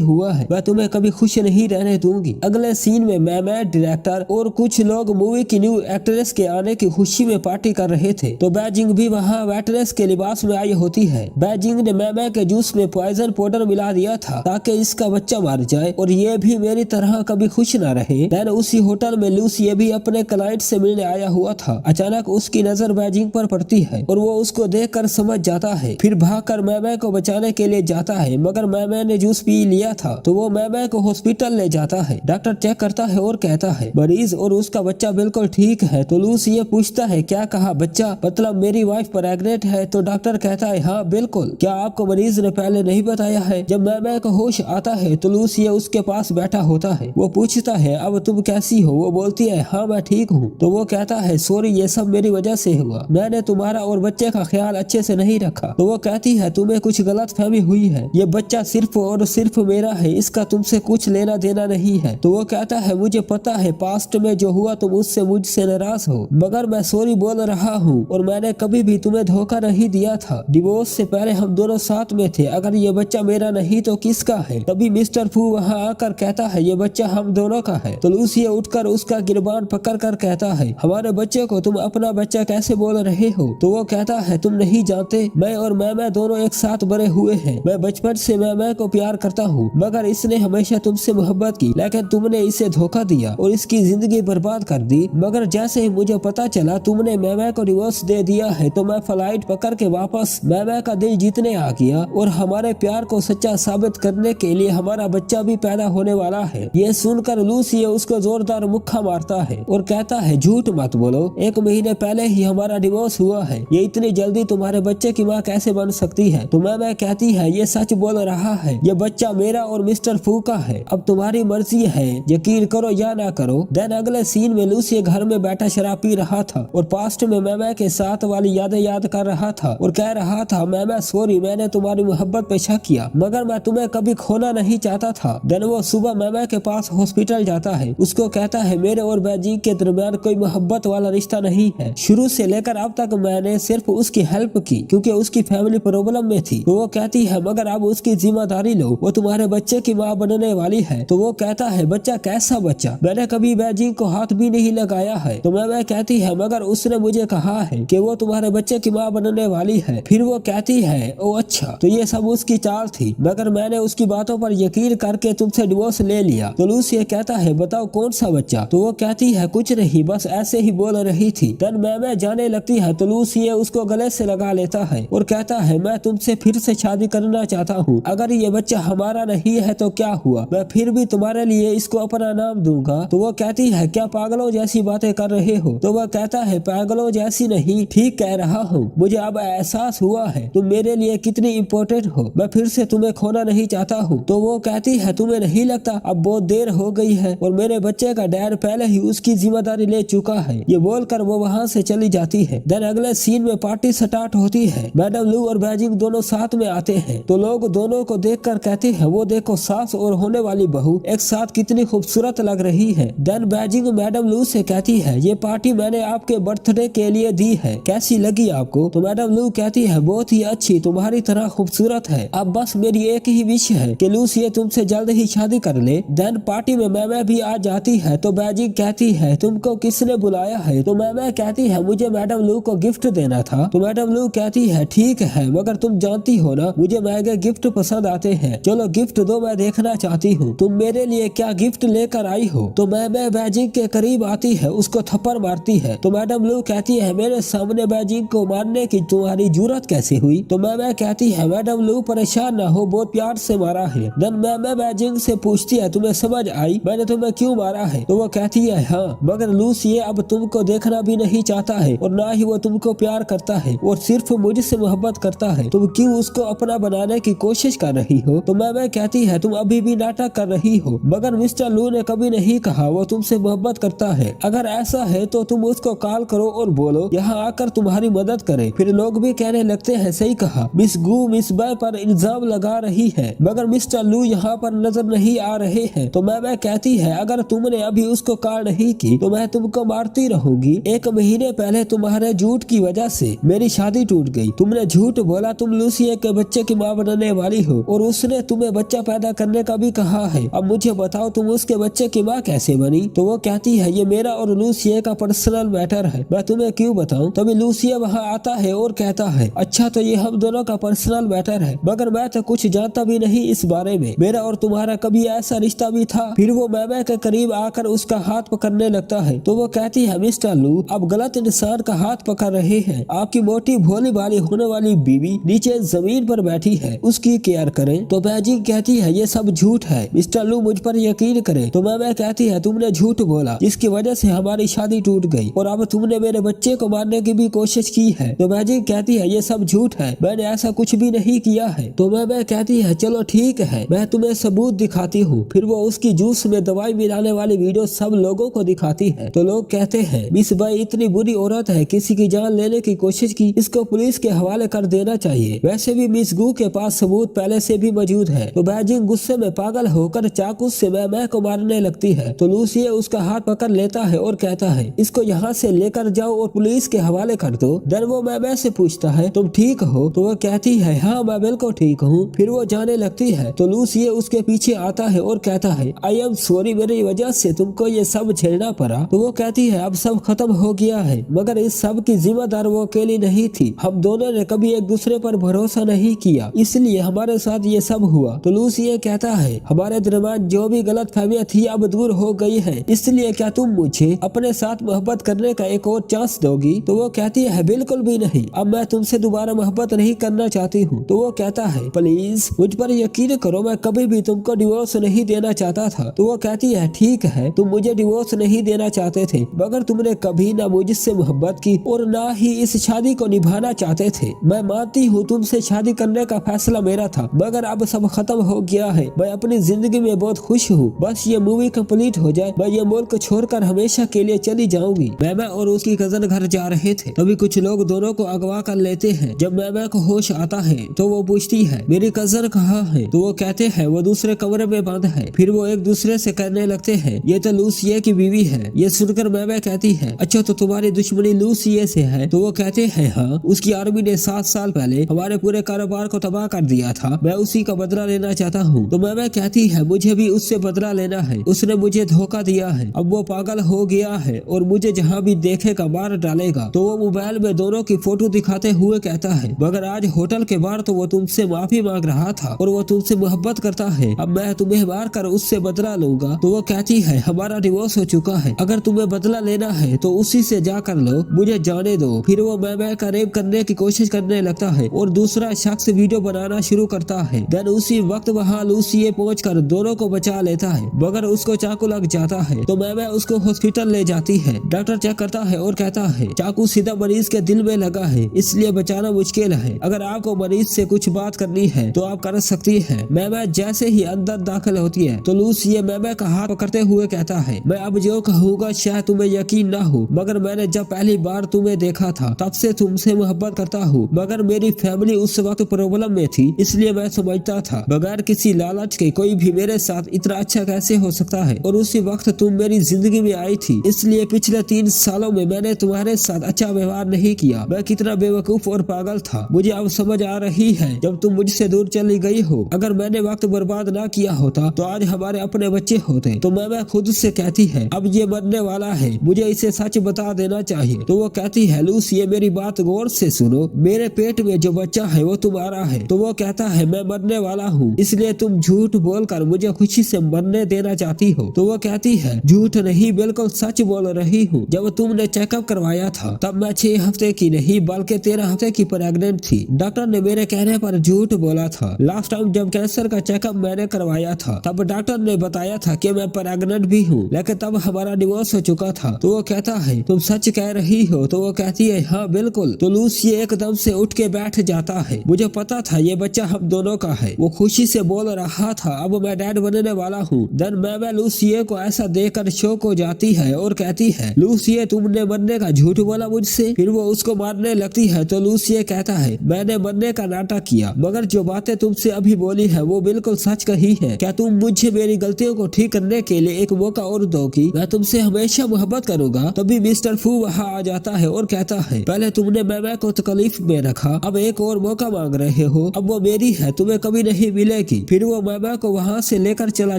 हुआ है, मैं तुम्हें कभी खुश नहीं रहने दूंगी। अगले सीन में मैमे, डायरेक्टर और कुछ लोग मूवी की न्यू एक्ट्रेस के आने की खुशी में पार्टी कर रहे थे। तो बैजिंग भी वहाँ वेटरेस के लिबास में आई होती है। बैजिंग ने मैमे के जूस में पॉइजन पाउडर मिला दिया था ताकि इसका बच्चा मर जाए और ये भी मेरी तरह कभी खुश न रहे। देन उसी होटल में लूसी भी अपने क्लाइंट से मिलने आया हुआ था। अचानक उसकी नजर बैजिंग पर पड़ती है और वो उसको देखकर समझ जाता है। फिर भागकर मैमे को बचाने के लिए जाता है, मगर मैमे ने जूस पी लिया था तो वो मैमे को हॉस्पिटल ले जाता है। डॉक्टर चेक करता है और कहता है मरीज और उसका बच्चा बिल्कुल ठीक है। तो लूसी ये पूछता है क्या कहा बच्चा, मतलब मेरी वाइफ प्रेग्नेंट है? तो डॉक्टर कहता है हाँ बिल्कुल, क्या आपको मरीज ने पहले नहीं बताया है? जब मैमे को होश आता है तो लूसी उसके पास बैठा होता है। वो पूछता है अब तुम कैसी हो? वो बोलती है हाँ मैं ठीक हूँ। तो वो कहता है सॉरी, ये सब मेरी वजह से हुआ, मैंने तुम्हारा और बच्चे का ख्याल अच्छे से नहीं रखा। तो वो कहती है तुम्हें कुछ गलत फहमी हुई है, ये बच्चा सिर्फ और सिर्फ मेरा है, इसका तुमसे कुछ लेना देना नहीं है। तो वो कहता है मुझे पता है पास्ट में जो हुआ तुम उससे मुझसे नाराज हो, मगर मैं सॉरी बोल रहा हूँ और मैंने कभी भी तुम्हें धोखा नहीं दिया था। डिवोर्स से पहले हम दोनों साथ में थे, अगर ये बच्चा मेरा नहीं तो किसका है? तभी मिस्टर फू वहाँ आकर कहता है ये बच्चा हम दोनों का है। तो लूसी उठकर उसका गिरबान पकड़ कर कहता है हमारे बच्चे को तुम अपना बच्चा कैसे बोल रहे हो? तो वो कहता है तुम नहीं जानते, मैं और मैमे दोनों एक साथ बड़े हुए हैं। मैं बचपन से मैमे को प्यार करता हूँ, मगर इसने हमेशा तुमसे मोहब्बत की, लेकिन तुमने इसे धोखा दिया और इसकी जिंदगी बर्बाद कर दी। मगर जैसे ही मुझे पता चला तुमने मैमे को डिवोर्स दे दिया है तो मैं फ्लाइट पकड़ के वापस मैमे का दिल जीतने आ गया और हमारे प्यार को सच्चा साबित करने के लिए हमारा बच्चा भी पैदा होने वाला है। ये सुनकर लूसी उसको जोरदार मुक्का मारता है और कहता है झूठ मत बोलो, 1 महीने पहले ही हमारा डिवोर्स हुआ है, ये इतनी जल्दी तुम्हारे बच्चे की माँ कैसे बन सकती है? तो मैमे कहती है ये सच बोल रहा है, ये बच्चा मेरा और मिस्टर फू का है, अब तुम्हारी मर्जी है, यकीन करो या ना करो। देन अगले सीन में लूसी घर में बैठा शराब पी रहा था और पास्ट में मैमे के साथ वाली यादें याद कर रहा था और कह रहा था मैमे सॉरी, मैंने तुम्हारी मोहब्बत पे शक किया, मगर मैं तुम्हें कभी खोना नहीं चाहता था। देन वो सुबह मैमे के पास हॉस्पिटल जाता है, उसको कहता है मेरे और बैजिंग के दरमियान कोई मोहब्बत वाला रिश्ता नहीं है, शुरू से लेकर अब तक मैंने सिर्फ उसकी हेल्प की क्योंकि उसकी फैमिली प्रॉब्लम में थी। तो वो कहती है मगर अब उसकी जिम्मेदारी लो, वो तुम्हारे बच्चे की माँ बनने वाली है। तो वो कहता है बच्चा कैसा बच्चा, मैंने कभी बैजिंग को हाथ भी नहीं लगाया है। तो मैमे कहती है मगर उसने मुझे कहा है कि वो तुम्हारे बच्चे की माँ बनने वाली है। फिर वो कहती है ओ अच्छा, तो ये सब उसकी चाल थी, मगर मैंने उसकी बातों पर यकीन करके तुमसे डिवोर्स ले लिया। तो लूसी कहता है बताओ कौन सा बच्चा? तो वो कहती है कुछ नहीं, बस ऐसे ही बोल रही थी। देन मैमे जाने लगती है तो लूसी उसको गले से लगा लेता है और कहता है मैं तुमसे फिर से शादी करना चाहता हूँ, अगर ये बच्चा हमारा नहीं है तो क्या हुआ, मैं फिर भी तुम्हारे लिए इसको अपना नाम दूंगा। तो वो कहती है क्या पागलों जैसी बातें कर रहे हो? तो वह कहता है पागलों जैसी नहीं, ठीक कह रहा हूँ, मुझे अब एहसास हुआ है तुम मेरे लिए कितनी इम्पोर्टेंट हो, मैं फिर से तुम्हें खोना नहीं चाहता हूँ। तो वो कहती है तुम्हें नहीं लगता अब बहुत देर हो गई है और मेरे बच्चे का डैड पहले ही उसकी जिम्मेदारी ले चुका है? ये बोलकर वो वहाँ से चली जाती है। देन अगले सीन में पार्टी स्टार्ट होती है। मैडम लू और बैजिंग दोनों साथ में आते हैं तो लोग दोनों को देखकर कहते हैं वो देखो सास और होने वाली बहू एक साथ कितनी खूबसूरत लग रही है। देन बैजिंग मैडम लू से कहती है ये पार्टी मैंने आपके बर्थडे के लिए दी है, कैसी लगी आपको? तो मैडम लू कहती है बहुत ही अच्छी, तुम्हारी तरह खूबसूरत है, अब बस मेरी एक ही विश है कि लूसी तुमसे जल्द ही शादी कर ले। देन पार्टी में मैमे भी आ जाती है तो बैजिंग कहती है तुमको किसने बुलाया है? तो मैमे कहती है मुझे मैडम लू को गिफ्ट देना था। तो मैडम लू कहती है ठीक है, मगर तुम जानती हो ना मुझे महंगे गिफ्ट पसंद आते हैं, चलो गिफ्ट दो, मैं देखना चाहती हूँ तुम मेरे लिए क्या गिफ्ट लेकर आई हो। तो मैमे बैजिंग के करीब आती है, उसको थप्पड़ मारती है। तो मैडम लू कहती है मेरे सामने बैजिंग को मारने की तुम्हारी जुर्रत कैसे हुई? तो मैमे कहती है मैडम लू परेशान ना हो, बहुत प्यार से मारा है। देन मैमे बैजिंग से पूछती है तुम्हें समझ आई मैंने तुम्हें क्यों मारा है? तो वो कहती है हाँ, मगर लूसी अब तुमको देखना भी नहीं चाहता है और ना ही वो तुमको प्यार करता है और सिर्फ मुझसे मोहब्बत करता है, तुम क्यों उसको अपना बनाने की कोशिश कर रही हो? तो मैमे कहती है तुम अभी भी नाटक कर रही हो, मगर मिस्टर लू ने कभी नहीं कहा वो तुमसे मोहब्बत करता है, अगर ऐसा है तो तुम उसको कॉल करो और बोलो यहाँ आकर तुम्हारी मदद करे। फिर लोग भी कहने लगते हैं सही कहा, मिस गू मिस बाय पर इल्जाम लगा रही है, मगर मिस्टर लू यहाँ पर नजर नहीं आ रहे हैं। तो मैमे कहती है अगर तुमने अभी उसको कॉल नहीं की तो मैं तुमको मारती रहूंगी। दूंगी। 1 महीने पहले तुम्हारे झूठ की वजह से मेरी शादी टूट गई। तुमने झूठ बोला तुम लूसिया के बच्चे की माँ बनने वाली हो और उसने तुम्हें बच्चा पैदा करने का भी कहा है। अब मुझे बताओ तुम उसके बच्चे की माँ कैसे बनी? तो वो कहती है ये मेरा और लूसिया का पर्सनल मैटर है, मैं तुम्हें क्यों बताऊं? तभी लूसिया वहाँ आता है और कहता है अच्छा तो ये हम दोनों का पर्सनल मैटर है, मगर मैं तो कुछ जानता भी नहीं इस बारे में। मेरा और तुम्हारा कभी ऐसा रिश्ता भी था? फिर वो मैमे के करीब आकर उसका हाथ पकड़ने लगता है। तो वो कहती है मिस्टर लू आप गलत इंसान का हाथ पकड़ रहे हैं। आपकी मोटी भोली भाली होने वाली बीवी नीचे जमीन पर बैठी है, उसकी केयर करें। तो बैजिंग कहती है ये सब झूठ है, मिस्टर लू मुझ पर यकीन करें। तो मैमे कहती है तुमने झूठ बोला जिसकी वजह से हमारी शादी टूट गई और अब तुमने मेरे बच्चे को मारने की भी कोशिश की है। तो बैजिंग कहती है ये सब झूठ है, मैंने ऐसा कुछ भी नहीं किया है। तो मैमे कहती है चलो ठीक है मैं तुम्हें सबूत दिखाती हूँ। फिर वो उसकी जूस में दवाई मिलाने वाली वीडियो सब लोगों को दिखाती है। तो लोग कहते हैं मिस बाई इतनी बुरी औरत है, किसी की जान लेने की कोशिश की, इसको पुलिस के हवाले कर देना चाहिए। वैसे भी मिस गू के पास सबूत पहले से भी मौजूद है। तो बैजिंग गुस्से में पागल होकर चाकू से मैमे को मारने लगती है। तो लूसिया उसका हाथ पकड़ लेता है और कहता है इसको यहाँ से लेकर जाओ और पुलिस के हवाले कर दो। देन वो मैमे से पूछता है तुम ठीक हो? तो वो कहती है हाँ मैं बिल्कुल ठीक हूँ। फिर वो जाने लगती है। तो लूसिया उसके पीछे आता है और कहता है आई एम सॉरी मेरी वजह से तुमको ये सब झेलना पड़ा। तो वो कहती है अब सब खत्म हो गया है, मगर इस सब की जिम्मेदार वो अकेली नहीं थी। हम दोनों ने कभी एक दूसरे पर भरोसा नहीं किया, इसलिए हमारे साथ ये सब हुआ। तो लूसिया कहता है हमारे दरमियान जो भी गलत फहमियाँ थी अब दूर हो गई है, इसलिए क्या तुम मुझे अपने साथ मोहब्बत करने का एक और चांस दोगी? तो वो कहती है बिल्कुल भी नहीं, अब मैं तुमसे दोबारा मोहब्बत नहीं करना चाहती हूँ। तो वो कहता है प्लीज मुझ पर यकीन करो, मैं कभी भी तुमको डिवोर्स नहीं देना चाहता था। तो वो कहती है ठीक है तुम मुझे डिवोर्स नहीं देना चाहते थे, मगर तुमने कभी ना मुझसे मोहब्बत की और ना ही इस शादी को निभाना चाहते थे। मैं मानती हूँ तुमसे शादी करने का फैसला मेरा था, मगर अब सब खत्म हो गया है। मैं अपनी जिंदगी में बहुत खुश हूँ, बस ये मूवी कंप्लीट हो जाए, मैं ये मुल्क छोड़कर हमेशा के लिए चली जाऊंगी। मैमे और उसकी कजन घर जा रहे थे, तभी कुछ लोग दोनों को अगवा कर लेते हैं। जब मैमे को होश आता है तो वो पूछती है मेरी कजन कहाँ है? तो वो कहते हैं वो दूसरे कमरे में बंद है। फिर वो एक दूसरे से कहने लगते हैं ये तो लूसिया की बीवी है। ये सुनकर मैमे कहती है अच्छा तो तुम्हारी दुश्मनी लूसिया से है? तो वो कहते हैं हाँ, उसकी आर्मी ने 7 साल पहले हमारे पूरे कारोबार को तबाह कर दिया था, मैं उसी का बदला लेना चाहता हूँ। तो मैमे कहती है मुझे भी उससे बदला लेना है, उसने मुझे धोखा दिया है, अब वो पागल हो गया है और मुझे जहाँ भी देखेगा मार डालेगा। तो वो मोबाइल में दोनों की फोटो दिखाते हुए कहता है मगर आज होटल के बाहर तो वो तुमसे माफी मांग रहा था और वो तुमसे मोहब्बत करता है, अब मैं तुम्हें मार कर उससे बदला लूंगा। तो वो कहती है हमारा डिवोर्स हो चुका है, अगर तुम्हें बदला लेना है तो उसी से जा कर लो, मुझे जाने दो। फिर वो मैमे का रेप करने की कोशिश करने लगता है और दूसरा शख्स वीडियो बनाना शुरू करता है। देन उसी वक्त वहाँ लूसिया पहुंचकर दोनों को बचा लेता है, मगर उसको चाकू लग जाता है। तो मैमे उसको हॉस्पिटल ले जाती है। डॉक्टर चेक करता है और कहता है चाकू सीधा मरीज के दिल में लगा है, इसलिए बचाना मुश्किल है। अगर आपको मरीज से कुछ बात करनी है तो आप कर सकती है। मैमे जैसे ही अंदर दाखिल होती है तो लूसिया मैमे का हाथ पकड़ते हुए कहता है मैं अब जो कहूँगा शायद तुम्हें यकीन ना हो, मगर मैंने जब पहली बार तुम्हें देखा था तब से तुमसे मोहब्बत करता हूँ, मगर मेरी फैमिली उस वक्त प्रॉब्लम में थी, इसलिए मैं समझता था बगैर किसी लालच के कोई भी मेरे साथ इतना अच्छा कैसे हो सकता है, और उसी वक्त तुम मेरी जिंदगी में आई थी, इसलिए पिछले 3 सालों में मैंने तुम्हारे साथ अच्छा व्यवहार नहीं किया। मैं कितना बेवकूफ और पागल था, मुझे अब समझ आ रही है जब तुम मुझसे दूर चली गई हो। अगर मैंने वक्त बर्बाद ना किया होता तो आज हमारे अपने बच्चे होते। तो मैं खुद से कहती है अब ये मरने वाला है, मुझे इसे सच बता देना चाहिए। तो वो कहती है लूसिया मेरी बात गौर से सुनो, मेरे पेट में जो बच्चा है वो तुम्हारा है। तो वो कहता है मैं मरने वाला हूँ, इसलिए तुम झूठ बोलकर मुझे खुशी से मरने देना चाहती हो। तो वो कहती है झूठ नहीं बिल्कुल सच बोल रही हूँ, जब तुमने चेकअप करवाया था तब मैं 6 हफ्ते की नहीं बल्कि 13 हफ्ते की प्रेग्नेंट थी। डॉक्टर ने मेरे कहने पर झूठ बोला था। लास्ट टाइम जब कैंसर का चेकअप मैंने करवाया था तब डॉक्टर ने बताया था कि मैं प्रेग्नेंट भी हूँ, लेकिन तब हमारा डिवोर्स हो चुका था। तो वो कहता है तुम सच कह रही हो? तो वो कहती है हाँ बिल्कुल। तो लूसिया एकदम से उठ के बैठ जाता है, मुझे पता था ये बच्चा हम दोनों का है। वो खुशी से बोल रहा था अब मैं डैड बनने वाला हूँ। देन मैमे लूसिया को ऐसा देखकर शौक हो जाती है और कहती है लूसिया तुमने मरने का झूठ बोला मुझसे। फिर वो उसको मारने लगती है। तो लूसिया कहता है मैंने मरने का नाटक किया, मगर जो बातें तुमसे अभी बोली है वो बिल्कुल सच कही है। क्या तुम मुझे मेरी गलतियों को ठीक करने के लिए एक मौका और दोगी? मैं तुमसे हमेशा मोहब्बत करूंगा, तभी मिस्टर फू वहाँ आ जाता है और कहता है पहले तुमने मैमे को तकलीफ में रखा, अब एक और मौका मांग रहे हो, अब वो मेरी है, तुम्हें कभी नहीं मिलेगी। फिर वो मैमे को वहाँ से लेकर चला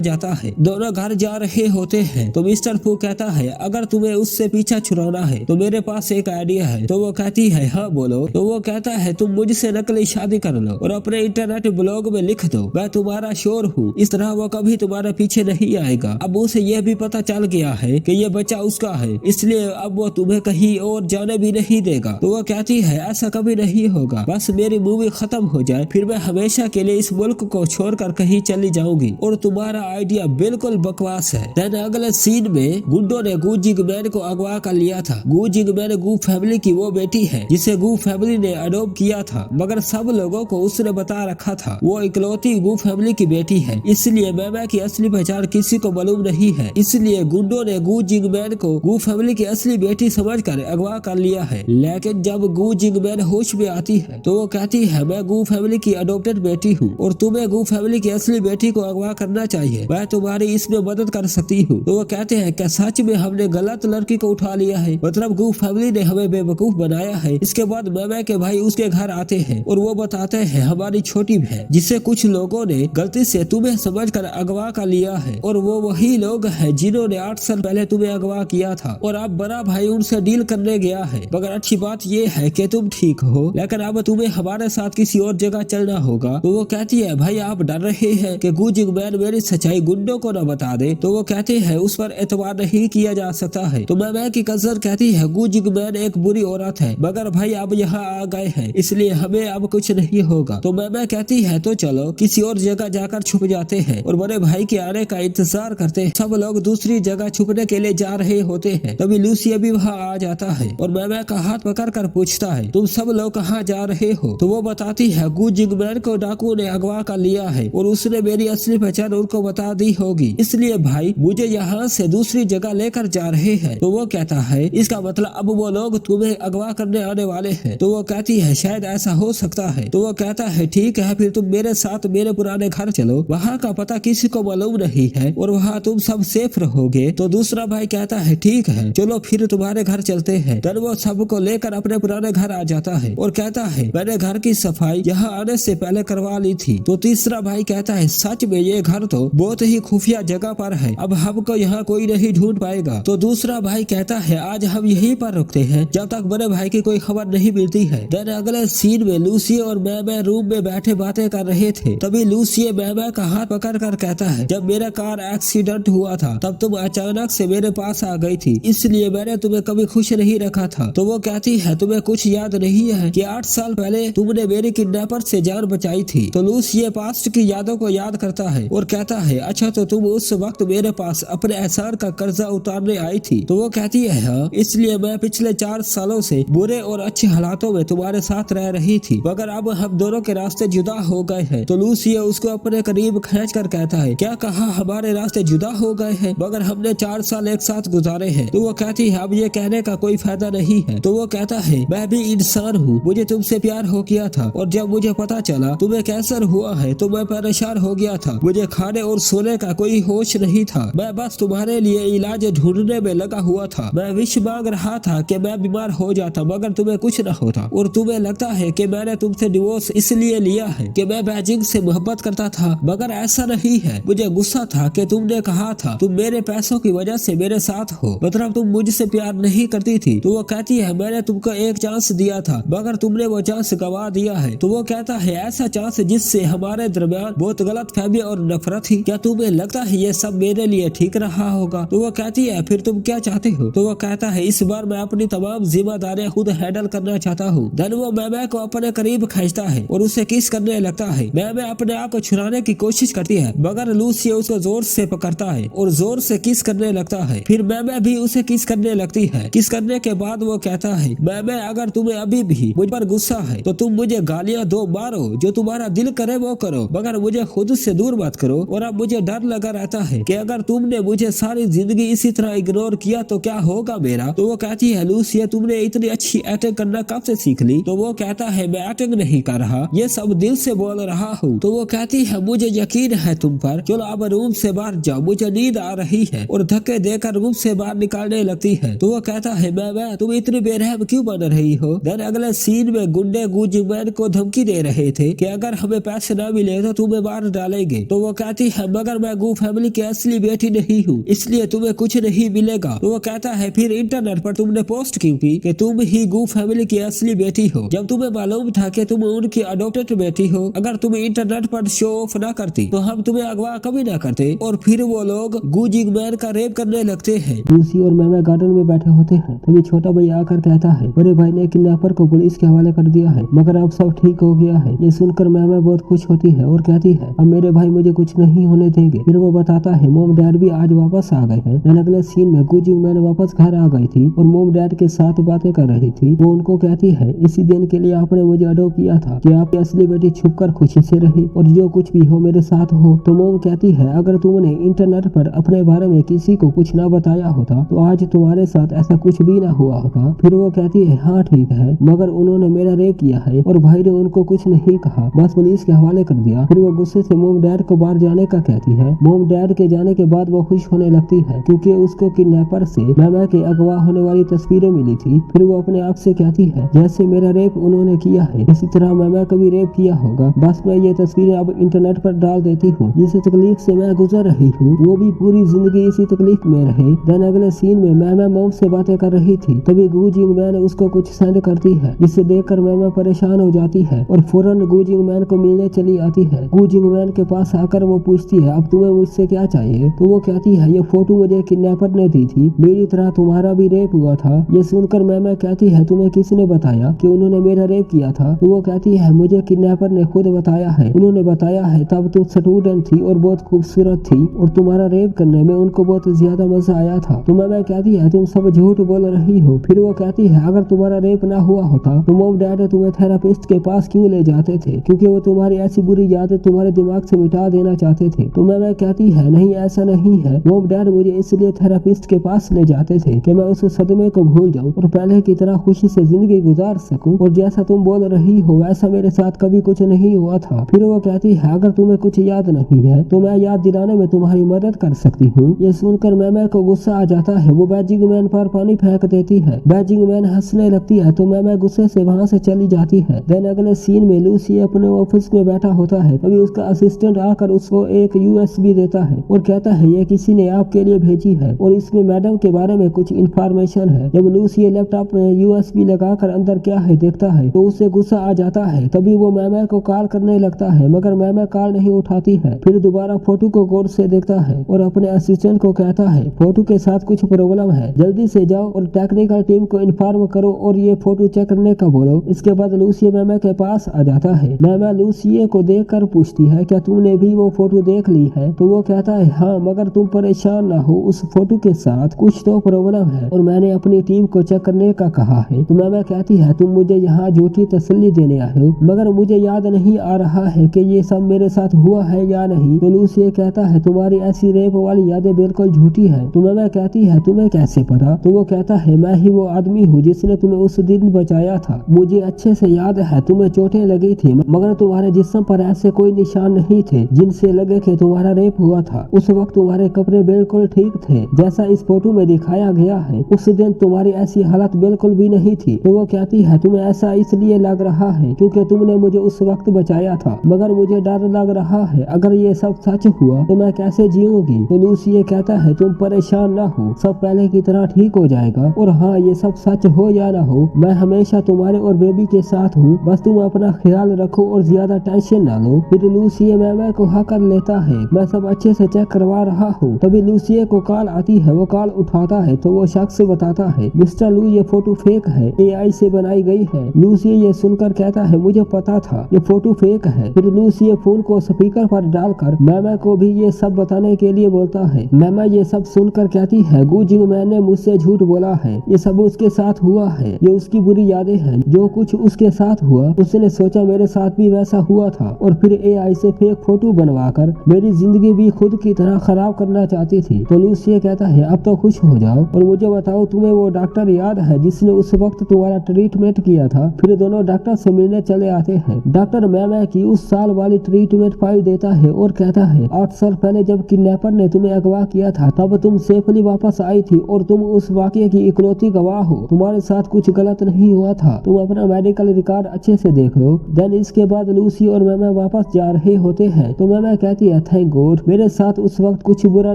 जाता है। दोनों घर जा रहे होते हैं तो मिस्टर फू कहता है अगर तुम्हें उससे पीछा छुड़ाना है तो मेरे पास एक आइडिया है। तो वो कहती है हाँ बोलो। तो वो कहता है तुम मुझसे नकली शादी कर लो और अपने इंटरनेट ब्लॉग में लिख दो मैं तुम्हारा शोर हूँ, इस तरह वो कभी तुम्हारे पीछे नहीं आएगा। अब उसे यह भी पता चल गया है कि ये बच्चा उसका है, इसलिए अब वो तुम्हें कहीं और जाने भी नहीं देगा। तो वो कहती है ऐसा कभी नहीं होगा, बस मेरी मूवी खत्म हो जाए फिर मैं हमेशा के लिए इस मुल्क को छोड़कर कहीं चली जाऊंगी और तुम्हारा आइडिया बिल्कुल बकवास है। देन अगले सीन में गुंडों ने गू जिंगमैन को अगवा कर लिया था। गू जिंगमैन गू फैमिली की वो बेटी है जिसे गू फैमिली ने अडॉप्ट किया था, मगर सब लोगों को उसने बता रखा था वो इकलौती गू फैमिली की बेटी है, इसलिए मैमे की असली पहचान किसी को मालूम नहीं है। इसलिए गुंडों ने गू जिंगमैन को गू फैमिली की असली बेटी समझकर अगवा कर लिया है। लेकिन जब गू जिंगमैन होश में आती है तो वो कहती है मैं गू फैमिली की अडॉप्टेड बेटी हूँ और तुम्हें गू फैमिली की असली बेटी को अगवा करना चाहिए, मैं तुम्हारी इसमें मदद कर सकती हूँ। तो वो कहते हैं क्या सच में हमने गलत लड़की को उठा लिया है, मतलब गू फैमिली ने हमें बेवकूफ बनाया है। इसके बाद मैमे के भाई उसके घर आते हैं और वो बताते हैं हमारी छोटी बहन जिसे कुछ लोगों ने गलती से तुम्हें समझकर अगवा कर लिया है और वो वही लोग हैं जिन्होंने 8 साल पहले तुम्हें अगवा किया था और अब बड़ा भाई उनसे डील करने गया है। मगर अच्छी बात ये है कि तुम ठीक हो, लेकिन अब तुम्हें हमारे साथ किसी और जगह चलना होगा। तो वो कहती है भाई आप डर रहे हैं कि गू जिंगमैन मेरी सच्चाई गुंडों को न बता दे। तो वो कहते हैं उस पर एतबार नहीं किया जा सकता है। तो मैमे की कजन कहती है गू जिंगमैन एक बुरी औरत है, मगर भाई अब यहाँ आ गए हैं इसलिए हमें अब कुछ नहीं होगा। तो मैमे कहती है तो चलो किसी और जगह जाकर छुप जाते हैं और बड़े भाई के आने का इंतजार करते हैं। सब लोग दूसरी जगह छुपने के लिए जा रहे होते हैं। तभी लूसिया भी वहाँ आ जाता है और मैमे का हाथ पकड़ कर पूछता है तुम सब लोग कहाँ जा रहे हो। तो वो बताती है गू जिंगमैन को डाकू ने अगवा कर लिया है और उसने मेरी असली पहचान उनको बता दी होगी, इसलिए भाई मुझे यहाँ से दूसरी जगह लेकर जा रहे हैं। तो वो कहता है इसका मतलब अब वो लोग तुम्हें अगवा करने आने वाले हैं। तो वो कहती है शायद ऐसा हो सकता है। तो वो कहता है ठीक है फिर तुम मेरे साथ मेरे पुराने घर चलो, वहाँ का पता किसी को मालूम नहीं है और वहाँ तुम सब सेफ रहोगे। तो दूसरा भाई कहता है ठीक है चलो फिर तुम्हारे घर चलते हैं। तब वो सबको लेकर अपने पुराने घर आ जाता है और कहता है मैंने घर की सफाई यहाँ आने से पहले करवा ली थी। तो तीसरा भाई कहता है सच में ये घर तो बहुत ही खुफिया जगह पर है, अब हमको यहाँ कोई नहीं ढूंढ पाएगा। तो दूसरा भाई कहता है आज हम यहीं पर रुकते हैं जब तक बड़े भाई की कोई खबर नहीं मिलती है। देन अगले सीन में लूसी और मैमे रूम में बैठे बातें कर रहे थे। तभी लूसी मैमे का हाथ पकड़ कर कहता है जब मेरा कार एक्सीडेंट हुआ था तब तुम अचानक से मेरे पास आ गई थी, इसलिए मैंने तुम्हें कभी खुश नहीं रखा था। तो वो कहती है तुम्हें कुछ याद नहीं है कि 8 साल पहले तुमने मेरी किडनैपर से जान बचाई थी। तो लूसी पास्ट की यादों को याद करता है और कहता है अच्छा तो तुम उस वक्त मेरे पास अपने एहसान का कर्जा उतारने आई थी। तो वो कहती है हाँ, इसलिए मैं पिछले 4 सालों से बुरे और अच्छे हालातों में तुम्हारे साथ रह रही थी, मगर अब हम दोनों के रास्ते जुदा हो गए हैं। तो लूसी उसको अपने करीब खींच कर कहता है क्या कहा हमारे रास्ते जुदा हो गए हैं, मगर हमने 4 साल एक साथ गुजारे हैं। तो वो कहती है अब ये कहने का कोई फायदा नहीं है। तो वो कहता है मैं भी इंसान हूँ, मुझे तुमसे प्यार हो गया था और जब मुझे पता चला तुम्हें कैंसर हुआ है तो मैं परेशान हो गया था, मुझे खाने और सोने का कोई होश नहीं था, मैं बस तुम्हारे लिए इलाज ढूंढने में लगा हुआ था। मैं विश मांग रहा था कि मैं बीमार हो जाता मगर तुम्हें कुछ न होता और तुम्हें लगता है कि मैंने तुमसे डिवोर्स इसलिए लिया है कि मैं बेजिंग से मोहब्बत करता था, मगर ऐसा नहीं है। मुझे गुस्सा था कि तुमने कहा था तुम मेरे पैसों की वजह से मेरे साथ हो, मतलब तुम मुझसे प्यार नहीं करती थी। तो वो कहती है मैंने तुमको एक चांस दिया था मगर तुमने वो चांस गवा दिया है। तो वो कहता है ऐसा चांस जिससे हमारे दरमियान बहुत गलत फहमी और नफरत थी, क्या तुम्हें लगता है ये सब मेरे लिए ठीक रहा होगा। तो वो कहती है फिर तुम क्या चाहते हो। तो वो कहता है इस बार मैं अपनी तमाम जिम्मेदारियां खुद हैंडल करना चाहता हूँ। धन वो मैमे को अपने करीब खींचता है और उसे किस करने लगता है। मैमे अपने आप को छुड़ाने की कोशिश करती है मगर लूसी उसको जोर से पकड़ता है और जोर से किस करने लगता है। फिर मैमे भी उसे किस करने लगती है। किस करने के बाद वो कहता है मैमे अगर तुम्हें अभी भी मुझ पर गुस्सा है तो तुम मुझे गालियां दो, मारो, जो तुम्हारा दिल करे वो करो, मगर मुझे खुद से दूर मत करो। और अब मुझे डर लगा रहता है कि अगर तुमने मुझे सारी जिंदगी इसी तरह इग्नोर किया तो क्या होगा मेरा। तो वो कहती है लूसिया तुमने इतनी अच्छी एक्टिंग करना कब से सीख ली। तो वो कहता है मैं एक्टिंग नहीं कर रहा, ये सब दिल से बोल रहा हूँ। तो वो कहती है मुझे यकीन है तुम पर, चलो अब रूम से बाहर जाओ, मुझे नींद आ रही है और धक्के देकर रूम से बाहर निकालने लगती है तो वो कहता है मैं तुम इतनी बेरहम क्यों बन रही हो। देन अगले सीन में गुंडे गुजमैन को धमकी दे रहे थे कि अगर हमें पैसे न मिले तो तुम्हें मार डालेंगे। तो वो कहती है मगर मैं गू फैमिली की असली बेटी नहीं हूँ, इसलिए तुम्हें कुछ नहीं मिलेगा। तो वो कहता है फिर इंटरनेट पर तुमने पोस्ट क्यों की कि तुम ही गू फैमिली की असली बेटी हो, जब तुम्हें मालूम था कि तुम उनकी अडॉप्टेड बेटी हो। अगर तुम इंटरनेट पर शो ऑफ न करती तो हम तुम्हें अगवा कभी न करते। और फिर वो लोग गू जिंगमैन का रेप करने लगते हैं। लूसी और मैमा गार्डन में बैठे होते हैं, तभी छोटा भाई आकर कहता है बड़े भाई ने किडनैपर को पुलिस के हवाले कर दिया है, मगर अब सब ठीक हो गया है। ये सुनकर मैमा बहुत खुश होती है और कहती है अब मेरे भाई मुझे कुछ नहीं होने देंगे। फिर वो बताता है मोम डैड भी आज वापस आ गए हैं। अगले सीन में गू जिंगमैन वापस घर आ गई थी और मोम डैड के साथ बातें कर रही थी। वो उनको कहती है इसी दिन के लिए आपने मुझे अडॉप्ट किया था कि आपकी असली बेटी छुपकर खुशी से रहे और जो कुछ भी हो मेरे साथ हो। तो मोम कहती है अगर तुमने इंटरनेट पर अपने बारे में किसी को कुछ न बताया होता तो आज तुम्हारे साथ ऐसा कुछ भी न हुआ होता। फिर वो कहती है हाँ ठीक है, मगर उन्होंने मेरा रेप किया है और भाई ने उनको कुछ नहीं कहा, बस पुलिस के हवाले कर दिया। फिर वो गुस्से से मोम डैड को बाहर जाने का कहती है। मोम डैड के जाने के बाद वो खुश होने लगती है क्योंकि उसको किडनैपर से मैमा के अगवा होने वाली तस्वीरें मिली थी। फिर वो अपने आप से कहती है जैसे मेरा रेप उन्होंने किया है इसी तरह मैमा का भी रेप किया होगा, बस मैं ये तस्वीरें अब इंटरनेट पर डाल देती हूँ। जिस तकलीफ से मैं गुजर रही हूँ वो भी पूरी जिंदगी इसी तकलीफ में रहे। देन अगले सीन में मैमा मोम से बातें कर रही थी, तभी गू जिंगमैन उसको कुछ सेंड करती है जिसे देखकर मैमा परेशान हो जाती है और फौरन गू जिंगमैन को मिलने चली आती है। गू जिंगमैन के पास आकर वो पूछती है अब तुम्हें मुझसे क्या चाहिए। तो वो कहती है ये फोटो मुझे किडनैपर ने दी थी, मेरी तरह तुम्हारा भी रेप हुआ था। ये सुनकर मैमा कहती है तुम्हें किसने बताया कि उन्होंने मेरा रेप किया था। तो वो कहती है मुझे किडनैपर ने खुद बताया है, उन्होंने बताया है तब तुम स्टूडेंट थी और बहुत खूबसूरत थी और तुम्हारा रेप करने में उनको बहुत ज्यादा मजा आया था। तो मैमा कहती है तुम सब झूठ बोल रही हो। फिर वो कहती है अगर तुम्हारा रेप ना हुआ होता तो मॉम डैड तुम्हें थेरापिस्ट के पास क्यों ले जाते थे, क्योंकि वो तुम्हारी ऐसी बुरी यादें तुम्हारे दिमाग से मिटा देना चाहते थे। तो मैमा कहती है नहीं ऐसा नहीं है, मॉम डैड मुझे इसलिए थेरापिस्ट के पास ले जाते थे कि मैं उस सदमे को भूल जाऊं और पहले की तरह खुशी से जिंदगी गुजार सकूं। और जैसा तुम बोल रही हो वैसा मेरे साथ कभी कुछ नहीं हुआ था। फिर वो कहती है अगर तुम्हें कुछ याद नहीं है तो मैं याद दिलाने में तुम्हारी मदद कर सकती हूँ। ये सुनकर मैमा को गुस्सा आ जाता है, वो बैजिंगमैन पर पानी फेंक देती है। बैजिंगमैन हंसने लगती है तो मैमा गुस्से से वहाँ से चली जाती है। देन अगले सीन में लूसी अपने ऑफिस में बैठा होता है, तभी उसका असिस्टेंट आकर उसको एक USB देता है और कहता है ये किसी ने आपके लिए भेजी है और इसमें मैडम के बारे में कुछ इन्फॉर्मेशन है। जब लूसी लैपटॉप में USB लगाकर अंदर क्या है देखता है तो उसे गुस्सा आ जाता है। तभी वो मैमा को कॉल करने लगता है मगर मैमा कॉल नहीं उठाती है। फिर दोबारा फोटो को गौर से देखता है और अपने असिस्टेंट को कहता है फोटो के साथ कुछ प्रॉब्लम है, जल्दी से जाओ और टेक्निकल टीम को इन्फॉर्म करो और ये फोटो चेक करने का बोलो। इसके बाद लूसी मैमा के पास आ जाता है। मैमा लूसी को देखकर पूछती है क्या तुमने भी वो फोटो देख ली है। तो वो कहता है हाँ, मगर तुम परेशान ना हो, उस फोटो के साथ कुछ तो प्रॉब्लम है और मैंने अपनी टीम को चेक करने का कहा है। तो मैमा कहती है तुम मुझे यहाँ झूठी तसल्ली देने आए हो, मगर मुझे याद नहीं आ रहा है कि ये सब मेरे साथ हुआ है या नहीं। तो लूसी कहता है तुम्हारी ऐसी रेप वाली यादें बिल्कुल झूठी है। तो मैमा कहती है तुम्हें कैसे पता। तो वो कहता है मैं ही वो आदमी हूँ जिसने तुम्हें उस दिन बचाया था, मुझे अच्छे से याद है तुम्हें चोटें लगी थी मगर तुम्हारे जिस्म पर ऐसे कोई निशान नहीं थे जिनसे लगे कि तुम्हारा रेप हुआ था। उस वक्त तुम्हारे कपड़े बिल्कुल ठीक थे जैसा इस फोटो में दिखाया गया है। उस दिन तुम्हारी ऐसी हालत बिल्कुल भी नहीं थी। तो वो कहती है तुम्हें ऐसा इसलिए लग रहा है क्योंकि तुमने मुझे उस वक्त बचाया था, मगर मुझे डर लग रहा है अगर ये सब सच हुआ तो मैं कैसे जीऊंगी। तो लूसी कहता है तुम परेशान ना हो, सब पहले की तरह ठीक हो जाएगा और हाँ ये सब सच हो या ना हो मैं हमेशा तुम्हारे और बेबी के साथ हूँ, बस तुम अपना ख्याल रखो और ज्यादा टेंशन ना लो। फिर लूसी मैमा को हाँ कर लेता है, मैं सब अच्छे से चेक करवा रहा हूँ। तभी लूसी को कॉल आती है, वो कॉल उठाता है तो वो शख्स बताता है मिस्टर लू ये फोटो फेक है, AI से बनाई गई है। लूसी ये सुनकर कहता है मुझे पता था ये फोटो फेक है। फिर लूसी फोन को स्पीकर पर डालकर मैमा को भी ये सब बताने के लिए बोलता है। मैमा ये सब सुनकर कहती है गू जिंगमैन ने मुझसे झूठ बोला है, ये सब उसके साथ हुआ है, ये उसकी बुरी यादें हैं, जो कुछ उसके साथ हुआ उसने सोचा मेरे साथ भी वैसा हुआ था और फिर AI से फेक फोटो बनवाकर मेरी जिंदगी भी खुद की तरह खराब करना चाहती थी। तो लूसी कहता है अब तो खुश हो जाओ और मुझे बताओ तुम्हें वो डॉक्टर याद है जिसने उस वक्त तुम्हारा ट्रीटमेंट किया था। फिर दोनों डॉक्टर से मिलने चले आते हैं। डॉक्टर मैमा की उस साल वाली ट्रीटमेंट फाइल देता है और कहता है 8 साल पहले जब किडनैपर ने तुम्हें अगवा किया था तब तुम सेफली वापस आई थी और तुम उस वाकये की इकलौती गवाह हो। तुम्हारे साथ कुछ गलत नहीं हुआ था। तुम अपना मेडिकल रिकॉर्ड अच्छे से देख लो। देन इसके बाद लूसी और मैमे वापस जा रहे होते हैं तो मैमे कहती है थैंक गॉड मेरे साथ उस वक्त कुछ बुरा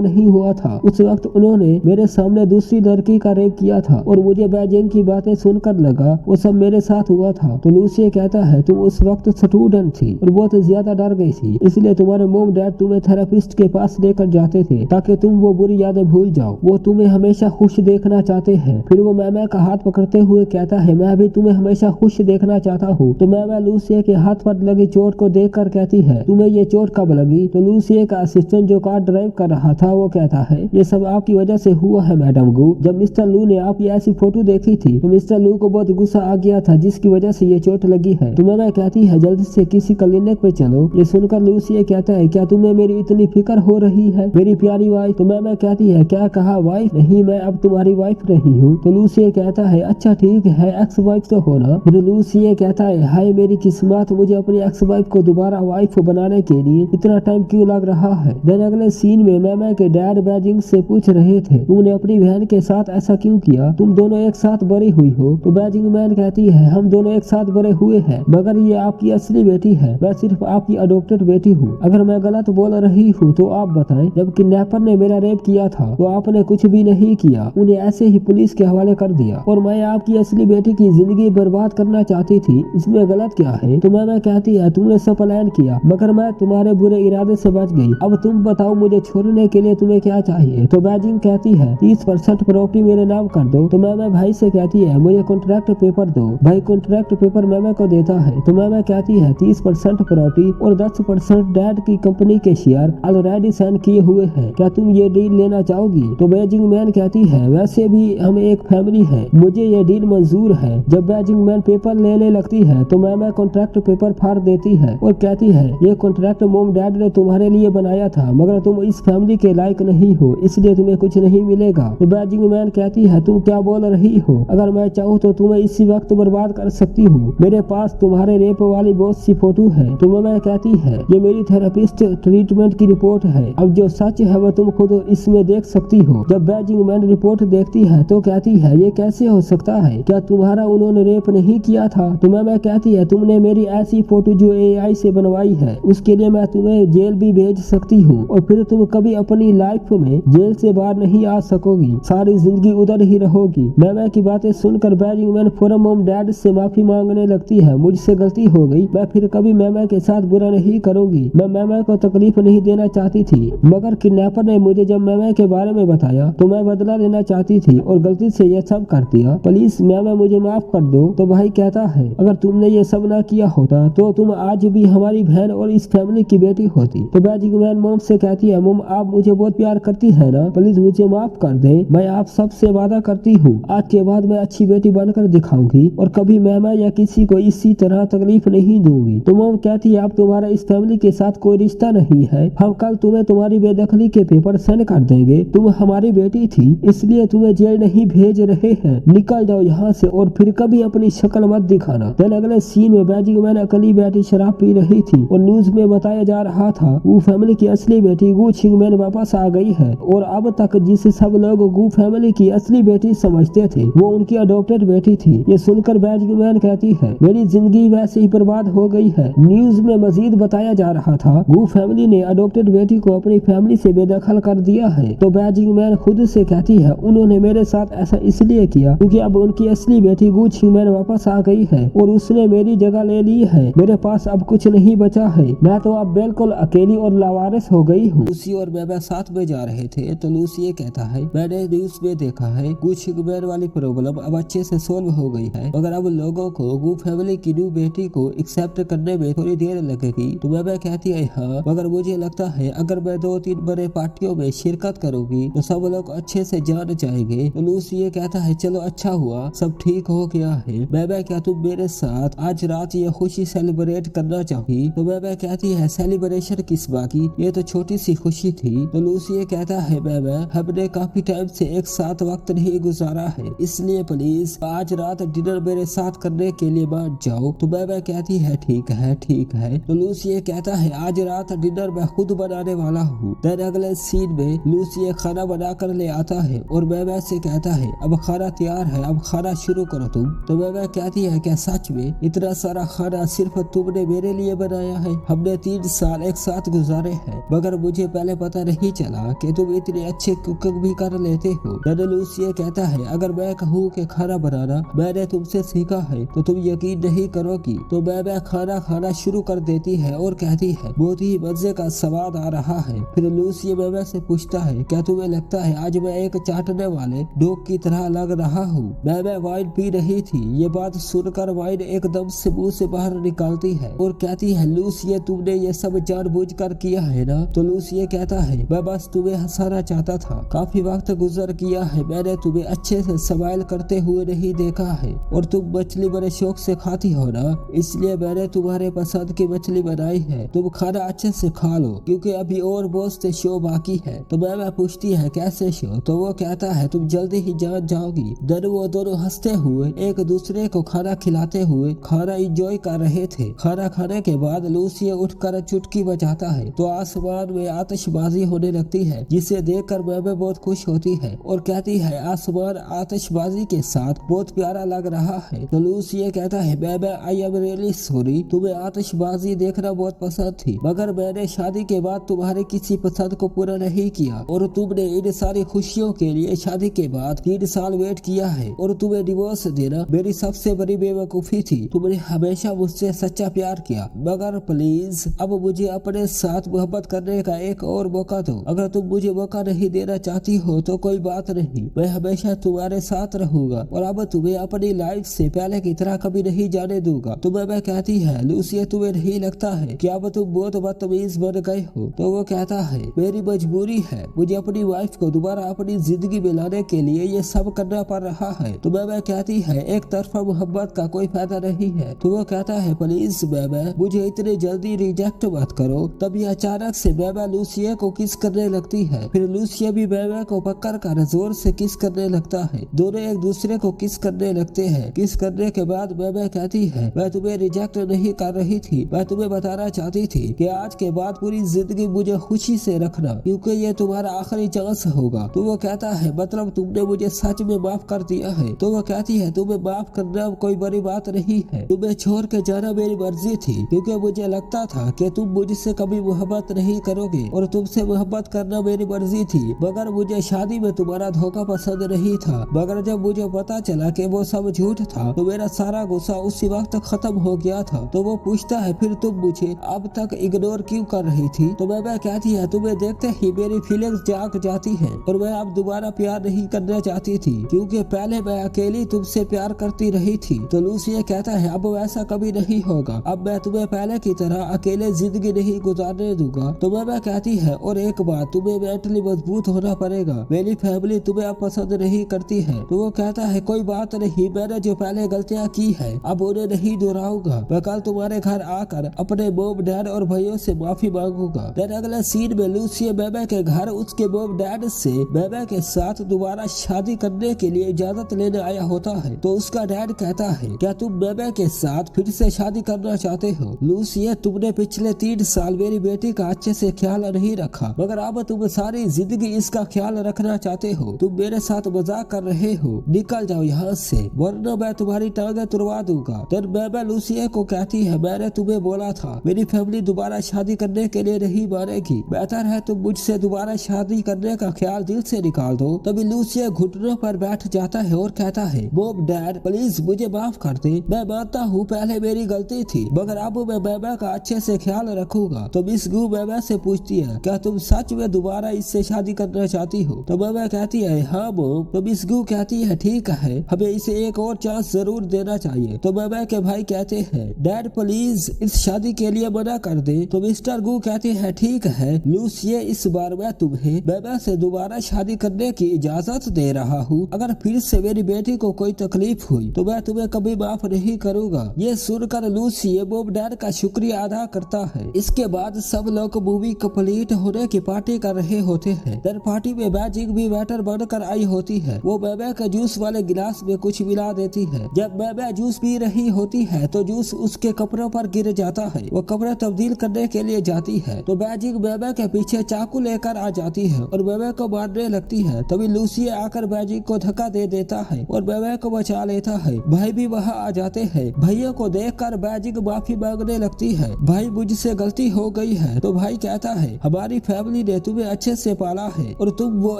नहीं हुआ था। उस वक्त उन्होंने मेरे सामने दूसरी लड़की का रेप किया था और मुझे बेजिंग की बातें सुनकर लगा वो सब मेरे साथ हुआ था। तो लूसी कहता है तुम उस वक्त स्टूडेंट थी और बहुत ज्यादा डर गई थी, इसलिए तुम्हारे मॉम डैड तुम्हें थेरेपिस्ट के पास लेकर जाते थे ताकि तुम वो बुरी यादें भूल जाओ। वो तुम्हें हमेशा खुश देखना चाहते हैं। फिर वो मैमे का हाथ पकड़ते हुए कहता है मैं भी तुम्हें हमेशा खुश देखना चाहता हूँ। तो मैमे लूसी के हाथ पर लगी चोट को देखकर कहती है तुम्हें ये चोट कब लगी? तो लूसी का असिस्टेंट जो कार ड्राइव कर रहा था वो कहता है ये सब आपकी वजह से हुआ है मैडम गू। जब मिस्टर लू ने आपकी ऐसी फोटो देखी थी तो मिस्टर लू को बहुत गुस्सा आ गया था जिसकी वजह से ये चोट लगी है। तो मैमे कहती है जल्दी से किसी क्लिनिक पे चलो। ये सुनकर लूसी कहता है क्या तुम्हें मेरी इतनी फिक्र हो रही है मेरी प्यारी वाइफ? तो मैमे कहती है क्या कहा वाइफ? नहीं मैं अब तुम्हारी वाइफ नहीं हूँ। तो लूसी कहता है अच्छा ठीक है एक्स वाइफ तो हो ना। फिर लूसी कहता है हाय मेरी किस्मत मुझे अपनी एक्स वाइफ को दोबारा वाइफ बनाने के लिए इतना टाइम क्यों लग रहा है। देन अगले सीन में मैमे के डैड बेजिंग से पूछ रहे थे तुमने अपनी बहन के साथ ऐसा क्यों किया? तुम दोनों एक साथ बड़ी हुई हो। तो बेजिंग मैन कहती है हम दोनों एक साथ बड़े हुए हैं मगर ये आपकी असली बेटी है, मैं सिर्फ आपकी अडॉप्टेड बेटी हूँ। अगर मैं गलत बोल रही हूँ तो आप बताएं। जब किडनैपर ने मेरा रेप किया था तो आपने कुछ भी नहीं किया, उन्हें ऐसे ही पुलिस के हवाले कर दिया और मैं आपकी असली बेटी की जिंदगी बर्बाद करना चाहती थी, इसमें गलत क्या है? तो मैमे कहती है तुमने सब प्लान किया मगर मैं तुम्हारे बुरे इरादे से बच गई। अब तुम बताओ मुझे छोड़ने के लिए तुम्हें क्या चाहिए? तो बेजिंग कहती है 30% प्रॉपर्टी मेरे नाम कर दो। तो मैमे भाई से कहती है मुझे कॉन्ट्रैक्ट पेपर दो। भाई कॉन्ट्रैक्ट पेपर मैमे को देता है। तो मैमे कहती है 30% प्रॉपर्टी और 10% डैड की कंपनी के शेयर ऑलरेडी साइन किए हुए हैं, क्या तुम ये डील लेना चाहोगी? तो बेजिंग मैन कहती है वैसे भी हम एक फैमिली है, मुझे ये डील मंजूर है। जब बेजिंग मैन पेपर लेने लगती है तो मैमे कॉन्ट्रैक्ट पेपर फाड़ देती है और कहती है ये कॉन्ट्रैक्ट मोम डैड ने तुम्हारे लिए बनाया था मगर तुम इस फैमिली के लायक नहीं हो इसलिए तुम्हें कुछ नहीं मिलेगा। तो बेजिंग मैन कहती है तुम क्या बोल रही हो? अगर मैं चाहूँ तो तुम्हें इसी वक्त बर्बाद कर सकती हूँ, मेरे पास तुम्हारे रेप वाली बहुत सी फोटो है। तो मैमे कहती है ये मेरी थेरेपिस्ट ट्रीटमेंट की रिपोर्ट है, अब जो सच है वो तुम खुद इसमें देख सकती हो। जब बेजिंग मैन रिपोर्ट देखती है तो कहती है ये कैसे हो सकता है, क्या तुम्हारा उन्होंने रेप नहीं किया था? तो मैमे कहती है तुमने मेरी ऐसी फोटो जो AI से बनवाई है उसके लिए मैं तुम्हें जेल भी भेज सकती हूँ और फिर तुम कभी अपनी लाइफ में जेल से बाहर नहीं आ सकोगी, सारी जिंदगी उधर ही रहोगी। मैमे की बातें सुनकर बेजिंग मैन फौरन मॉम डैड से माफी मांगने लगती है मुझसे गलती हो गई, मैं फिर कभी मैमे के साथ बुरा नहीं करूंगी, मैं मैमे को तकलीफ नहीं देना चाहती थी मगर किडनैपर ने मुझे जब मैमे के बारे में बताया तो मैं बदला लेना चाहती थी और गलती से ये सब कर दिया, प्लीज मैमे मुझे माफ कर दो। तो भाई कहता है अगर तुमने ये सब ना किया होता तो तुम आज भी हमारी बहन और इस फैमिली की बेटी होती। तो बेजिंग मैन मॉम से कहती है मॉम आप मुझे बहुत प्यार करती है ना, प्लीज मुझे माफ कर दे, मैं आप सबसे वादा करती हूँ आज के बाद मैं अच्छी बेटी बनकर दिखाऊंगी और कभी मैमे या किसी को इसी तरह तकलीफ नहीं दूंगी। तो मॉम कहती है अब तुम्हारा इस फैमिली के साथ कोई रिश्ता नहीं है, हम कल तुम्हें तुम्हारी बेदखली के पेपर सेंड कर देंगे, तुम हमारी बेटी थी इसलिए तुम्हें जेल नहीं भेज रहे हैं, निकल जाओ यहाँ से और फिर कभी अपनी शक्ल मत दिखाना। देन अगले सीन में बेजिंग मैन अकेली बैठी शराब पी रही थी और न्यूज में बताया जा रहा था वो फैमिली की असली बेटी गू छिंगमैन वापस आ गई है और अब तक जिसे सब लोग गू फैमिली की असली बेटी समझते थे वो उनकी अडॉप्टेड बेटी थी। ये सुनकर बेजिंग मैन कहती है मेरी जिंदगी वैसे ही बर्बाद हो गई है। न्यूज में मजीद बताया जा रहा था गू फैमिली ने अडॉप्टेड बेटी को अपनी फैमिली से बेदखल कर दिया है। तो बेजिंग मैन खुद से कहती है उन्होंने मेरे साथ ऐसा इसलिए किया क्योंकि अब उनकी असली बेटी गू छिंगमैन वापस आ गई है और उसने मेरी जगह ले ली है, मेरे पास अब कुछ नहीं बचा है, मैं तो अब बिल्कुल अकेली और लावारिस हो गई हूँ। लूसी और मैमे साथ में जा रहे थे तो लूसी ये कहता है मैंने न्यूज में देखा है गू छिंगमैन वाली प्रॉब्लम अब अच्छे से सोल्व हो गई है मगर अब लोगों को गू फैमिली की न्यू बेटी को एक्सेप्ट करने में थोड़ी देर लगेगी। तो मैमे कहती है हाँ मगर मुझे लगता है अगर मैं 2-3 बड़े पार्टियों में शिरकत करूंगी तो सब लोग अच्छे से जान जाएंगे। तो लूसी ये कहता है चलो अच्छा हुआ सब ठीक हो गया है, मैमे क्या तुम मेरे साथ आज रात ये खुशी सेलिब्रेट करना चाहोगी? तो मैमे कहती है सेलिब्रेशन किस बाकी, ये तो छोटी सी खुशी थी। तो लूसी ये कहता है मैमे हमने काफी टाइम से एक साथ वक्त नहीं गुजारा है इसलिए प्लीज आज रात डिनर मेरे साथ करने के लिए मान जाओ। तो मैमे कहती है ठीक है ठीक है। तो लूसी ये कहता है आज रात डिनर मैं खुद बनाने वाला हूँ। देन अगले सीन में लूसी खाना बना कर ले आता है और बेबे से कहता है अब खाना तैयार है, अब खाना शुरू करो तुम। तो बेबे कहती है क्या सच में इतना सारा खाना सिर्फ तुमने मेरे लिए बनाया है? हमने 3 साल एक साथ गुजारे हैं मगर मुझे पहले पता नहीं चला कि तुम इतने अच्छे कुकिंग भी कर लेते हो। डैड लूसिया कहता है अगर मैं कहूँ कि खाना बनाना मैंने तुमसे सीखा है तो तुम यकीन नहीं करोगी। तो बेबे खाना खाना शुरू कर देती है और कहती है बहुत ही मजे का स्वाद आ रहा है। फिर लूसिया बेबे से पूछता है क्या तुम्हें लगता है आज मैं एक चाटने वाले डॉग की तरह लग रहा हूँ? बेबे वाइन पी रही थी। ये बात सुनकर वाइन एकदम से मुंह से बाहर निकालती है और कहती है लूसिया तुमने ये सब जानबूझकर किया है ना? तो लूसिया कहता है मैं बस तुम्हें हंसाना चाहता था। काफी वक्त गुजर किया है, मैंने तुम्हें अच्छे से स्माइल करते हुए नहीं देखा है और तुम मछली बड़े शौक से खाती हो ना, इसलिए मैंने तुम्हारे पसंद की मछली बनाई है। तुम खाना अच्छे से खा लो क्योंकि अभी और बहुत से शो बाकी है। तो मैं पूछती है कैसे शो? तो वो कहता है तुम जल्दी ही जान जाओगी। देन वो दोनों हंसते हुए एक दूसरे को खाना खिलाते हुए खाना एंजॉय कर रहे थे। खाना खाने के बाद लूसिया उठकर चुटकी बजाता है तो आसमान में आतिशबाजी होने लगती है जिसे देखकर बेबे बहुत खुश होती है और कहती है आसमान आतिशबाजी के साथ बहुत प्यारा लग रहा है। तो लूसिया कहता है बेबे आई एम रियली सॉरी, तुम्हें आतिशबाजी देखना बहुत पसंद थी मगर मैंने शादी के बाद तुम्हारे किसी पसंद को पूरा नहीं किया और तुमने इन सारी खुशियों के लिए शादी के बाद 3 साल वेट किया है और तुम्हें डिवोर्स देना मेरी सबसे बड़ी बेवकूफी थी। तुमने हमेशा मुझसे सच्चा प्यार किया मगर प्लीज अब मुझे अपने साथ मोहब्बत करने का एक और मौका दो। अगर तुम मुझे मौका नहीं देना चाहती हो तो कोई बात नहीं, मैं हमेशा तुम्हारे साथ रहूंगा और अब तुम्हें अपनी लाइफ से पहले की तरह कभी नहीं जाने दूंगा। तो मैं कहती है लूसिया तुम्हें नहीं लगता है कि अब तुम बहुत बदतमीज बन गए हो? तो वो कहता है मेरी मजबूरी है, मुझे अपनी वाइफ को दोबारा अपनी जिंदगी में लाने के लिए ये सब करना पड़ रहा है। तो मैं कहती है एक तरफा मोहब्बत का कोई फायदा नहीं है। तो वो कहता है प्लीज बेबे मुझे इतनी जल्दी रिजेक्ट मत करो। तभी अचानक से बेबे लूसिया को किस करने लगती है। फिर लूसिया भी बेबे को पकड़ कर जोर से किस करने लगता है। दोनों एक दूसरे को किस करने लगते हैं। किस करने के बाद बेबे कहती है मैं तुम्हें रिजेक्ट नहीं कर रही थी, मैं तुम्हें बताना चाहती थी कि आज के बाद पूरी जिंदगी मुझे खुशी से रखना क्योंकि ये तुम्हारा आखिरी चांस होगा। तो वो कहता है मतलब तुमने मुझे सच में माफ कर दिया है? तो वो कहती है तुम्हें माफ करना कोई बड़ी बात नहीं है, तुम्हें छोड़ के जाना मेरी मर्जी थी क्योंकि मुझे लगता था कि तुम मुझसे कभी मोहब्बत नहीं करोगे और तुमसे मोहब्बत करना मेरी मर्जी थी मगर मुझे शादी में तुम्हारा धोखा पसंद नहीं था। मगर जब मुझे पता चला कि वो सब झूठ था तो मेरा सारा गुस्सा उसी वक्त खत्म हो गया था। तो वो पूछता है फिर तुम मुझे अब तक इग्नोर क्यों कर रही थी? तो मैं कहती है तुम्हें देखते ही मेरी फीलिंग्स जाग जाती है और मैं अब दोबारा प्यार नहीं करना चाहती थी क्योंकि पहले मैं अकेली तुमसे प्यार करती रही थी। तो लूसिया कहता है अब वैसा कभी नहीं होगा, अब मैं तुम्हें पहले की तरह अकेले जिंदगी नहीं गुजारने दूंगा। तो मैं कहती है और एक बात तुम्हें मेंटली मजबूत होना पड़ेगा, मेरी फैमिली तुम्हें अब पसंद नहीं करती है। तो वो कहता है कोई बात नहीं, मैंने जो पहले गलतियाँ की है अब उन्हें नहीं दोहराऊंगा। मैं कल तुम्हारे घर आकर अपने मॉम डैड और भाइयों से माफी मांगूंगा। देन अगले सीन में लूसिया बेबे के घर उसके मॉम डैड से बेबे के साथ दोबारा शादी करने के लिए इजाजत लेने आया होता है। तो उसका डैड कहता है क्या तुम बेबे के साथ फिर से शादी करना चाहते हो? लूसिया तुमने पिछले 3 साल मेरी बेटी का अच्छे से ख्याल नहीं रखा मगर अब तुम सारी जिंदगी इसका ख्याल रखना चाहते हो। तुम मेरे साथ मजाक कर रहे हो, निकल जाओ यहाँ से वरना मैं तुम्हारी टांगे तुड़वा दूंगा। देन बेबे लूसिया को कहती है मैंने तुम्हें बोला था मेरी फैमिली दोबारा शादी करने के लिए नहीं मानेगी, बेहतर है तुम मुझसे दोबारा शादी करने का ख्याल दिल से निकाल दो। तभी लूसिया घुटनों पर बैठ जाता है और कहता है मॉम डैड प्लीज मुझे माफ कर दे, मैं मानता हूँ पहले मेरी गलती थी मगर अब मैं बेबे का अच्छे से ख्याल रखूंगा। तो मिस गू बेबे से पूछती है क्या तुम सच में दोबारा इससे शादी करना चाहती हो? तो बेबे कहती है हाँ मॉम। तो मिस गू कहती है ठीक है, हमें इसे एक और चांस जरूर देना चाहिए। तो बेबे के भाई कहते हैं डैड प्लीज इस शादी के लिए मना कर दे। तो मिस्टर गू कहते हैं ठीक है लूसिया, इस बार मैं तुम्हें बेबे से दोबारा शादी करने की इजाजत दे रहा हूँ, अगर फिर से मेरी बेटी को कोई तकलीफ हुई तो मैं तुम्हें कभी माफ नहीं करूँगा। ये सुनकर लूसिया मॉम डैड का शुक्रिया अदा करता है। इसके बाद सब लोग मूवी कंप्लीट होने की पार्टी कर रहे होते हैं। देन पार्टी में मैजिक भी वेटर बनकर आई होती है। वो बेबे के जूस वाले गिलास में कुछ मिला देती है। जब बेबे जूस पी रही होती है तो जूस उसके कपड़ों पर गिर जाता है। वो कपड़े तब्दील करने के लिए जाती है तो मैजिक बेबे के पीछे चाकू लेकर आ जाती है और बेबे को मारने लगती है। तभी लूसिया आकर मैजिक को धक्का दे देता है और बेबे को बचा लेता है। भाई भी वहाँ आ जाते हैं। भैया को देखकर मैजिक माफी मांगने लगती है। भाई मुझसे गलती हो गई है। तो भाई कहता है हमारी फैमिली ने तुम्हें अच्छे से पाला है और तुम वो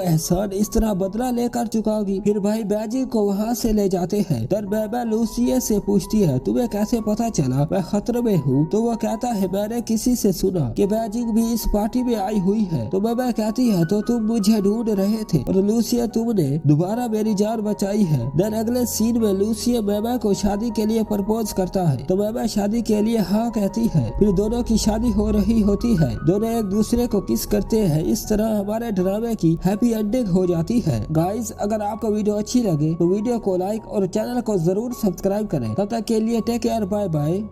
एहसान इस तरह बदला लेकर चुकाओगी। फिर भाई मैजिक को वहाँ से ले जाते हैं। तर बेबे लूसिया से पूछती है तुम्हें कैसे पता चला मैं खतरे में हूँ। तो वो कहता है मैंने किसी से सुना कि मैजिक भी इस पार्टी में आई हुई है। तो बेबे कहती है तो तुम मुझे ढूंढ रहे थे और लूसिया तुमने दोबारा मेरी जान बचाई है। देन अगले सीन में लूसिया बेबे को शादी के लिए प्रपोज करता है। तो बेबे शादी के लिए हाँ कहती है। फिर दोनों की शादी हो रही होती है। दोनों एक दूसरे को किस करते हैं। इस तरह हमारे ड्रामे की हैप्पी एंडिंग हो जाती है। गाइस अगर आपको वीडियो अच्छी लगे तो वीडियो को लाइक और चैनल को जरूर सब्सक्राइब करें। तब तक के लिए टेक केयर, बाय बाय।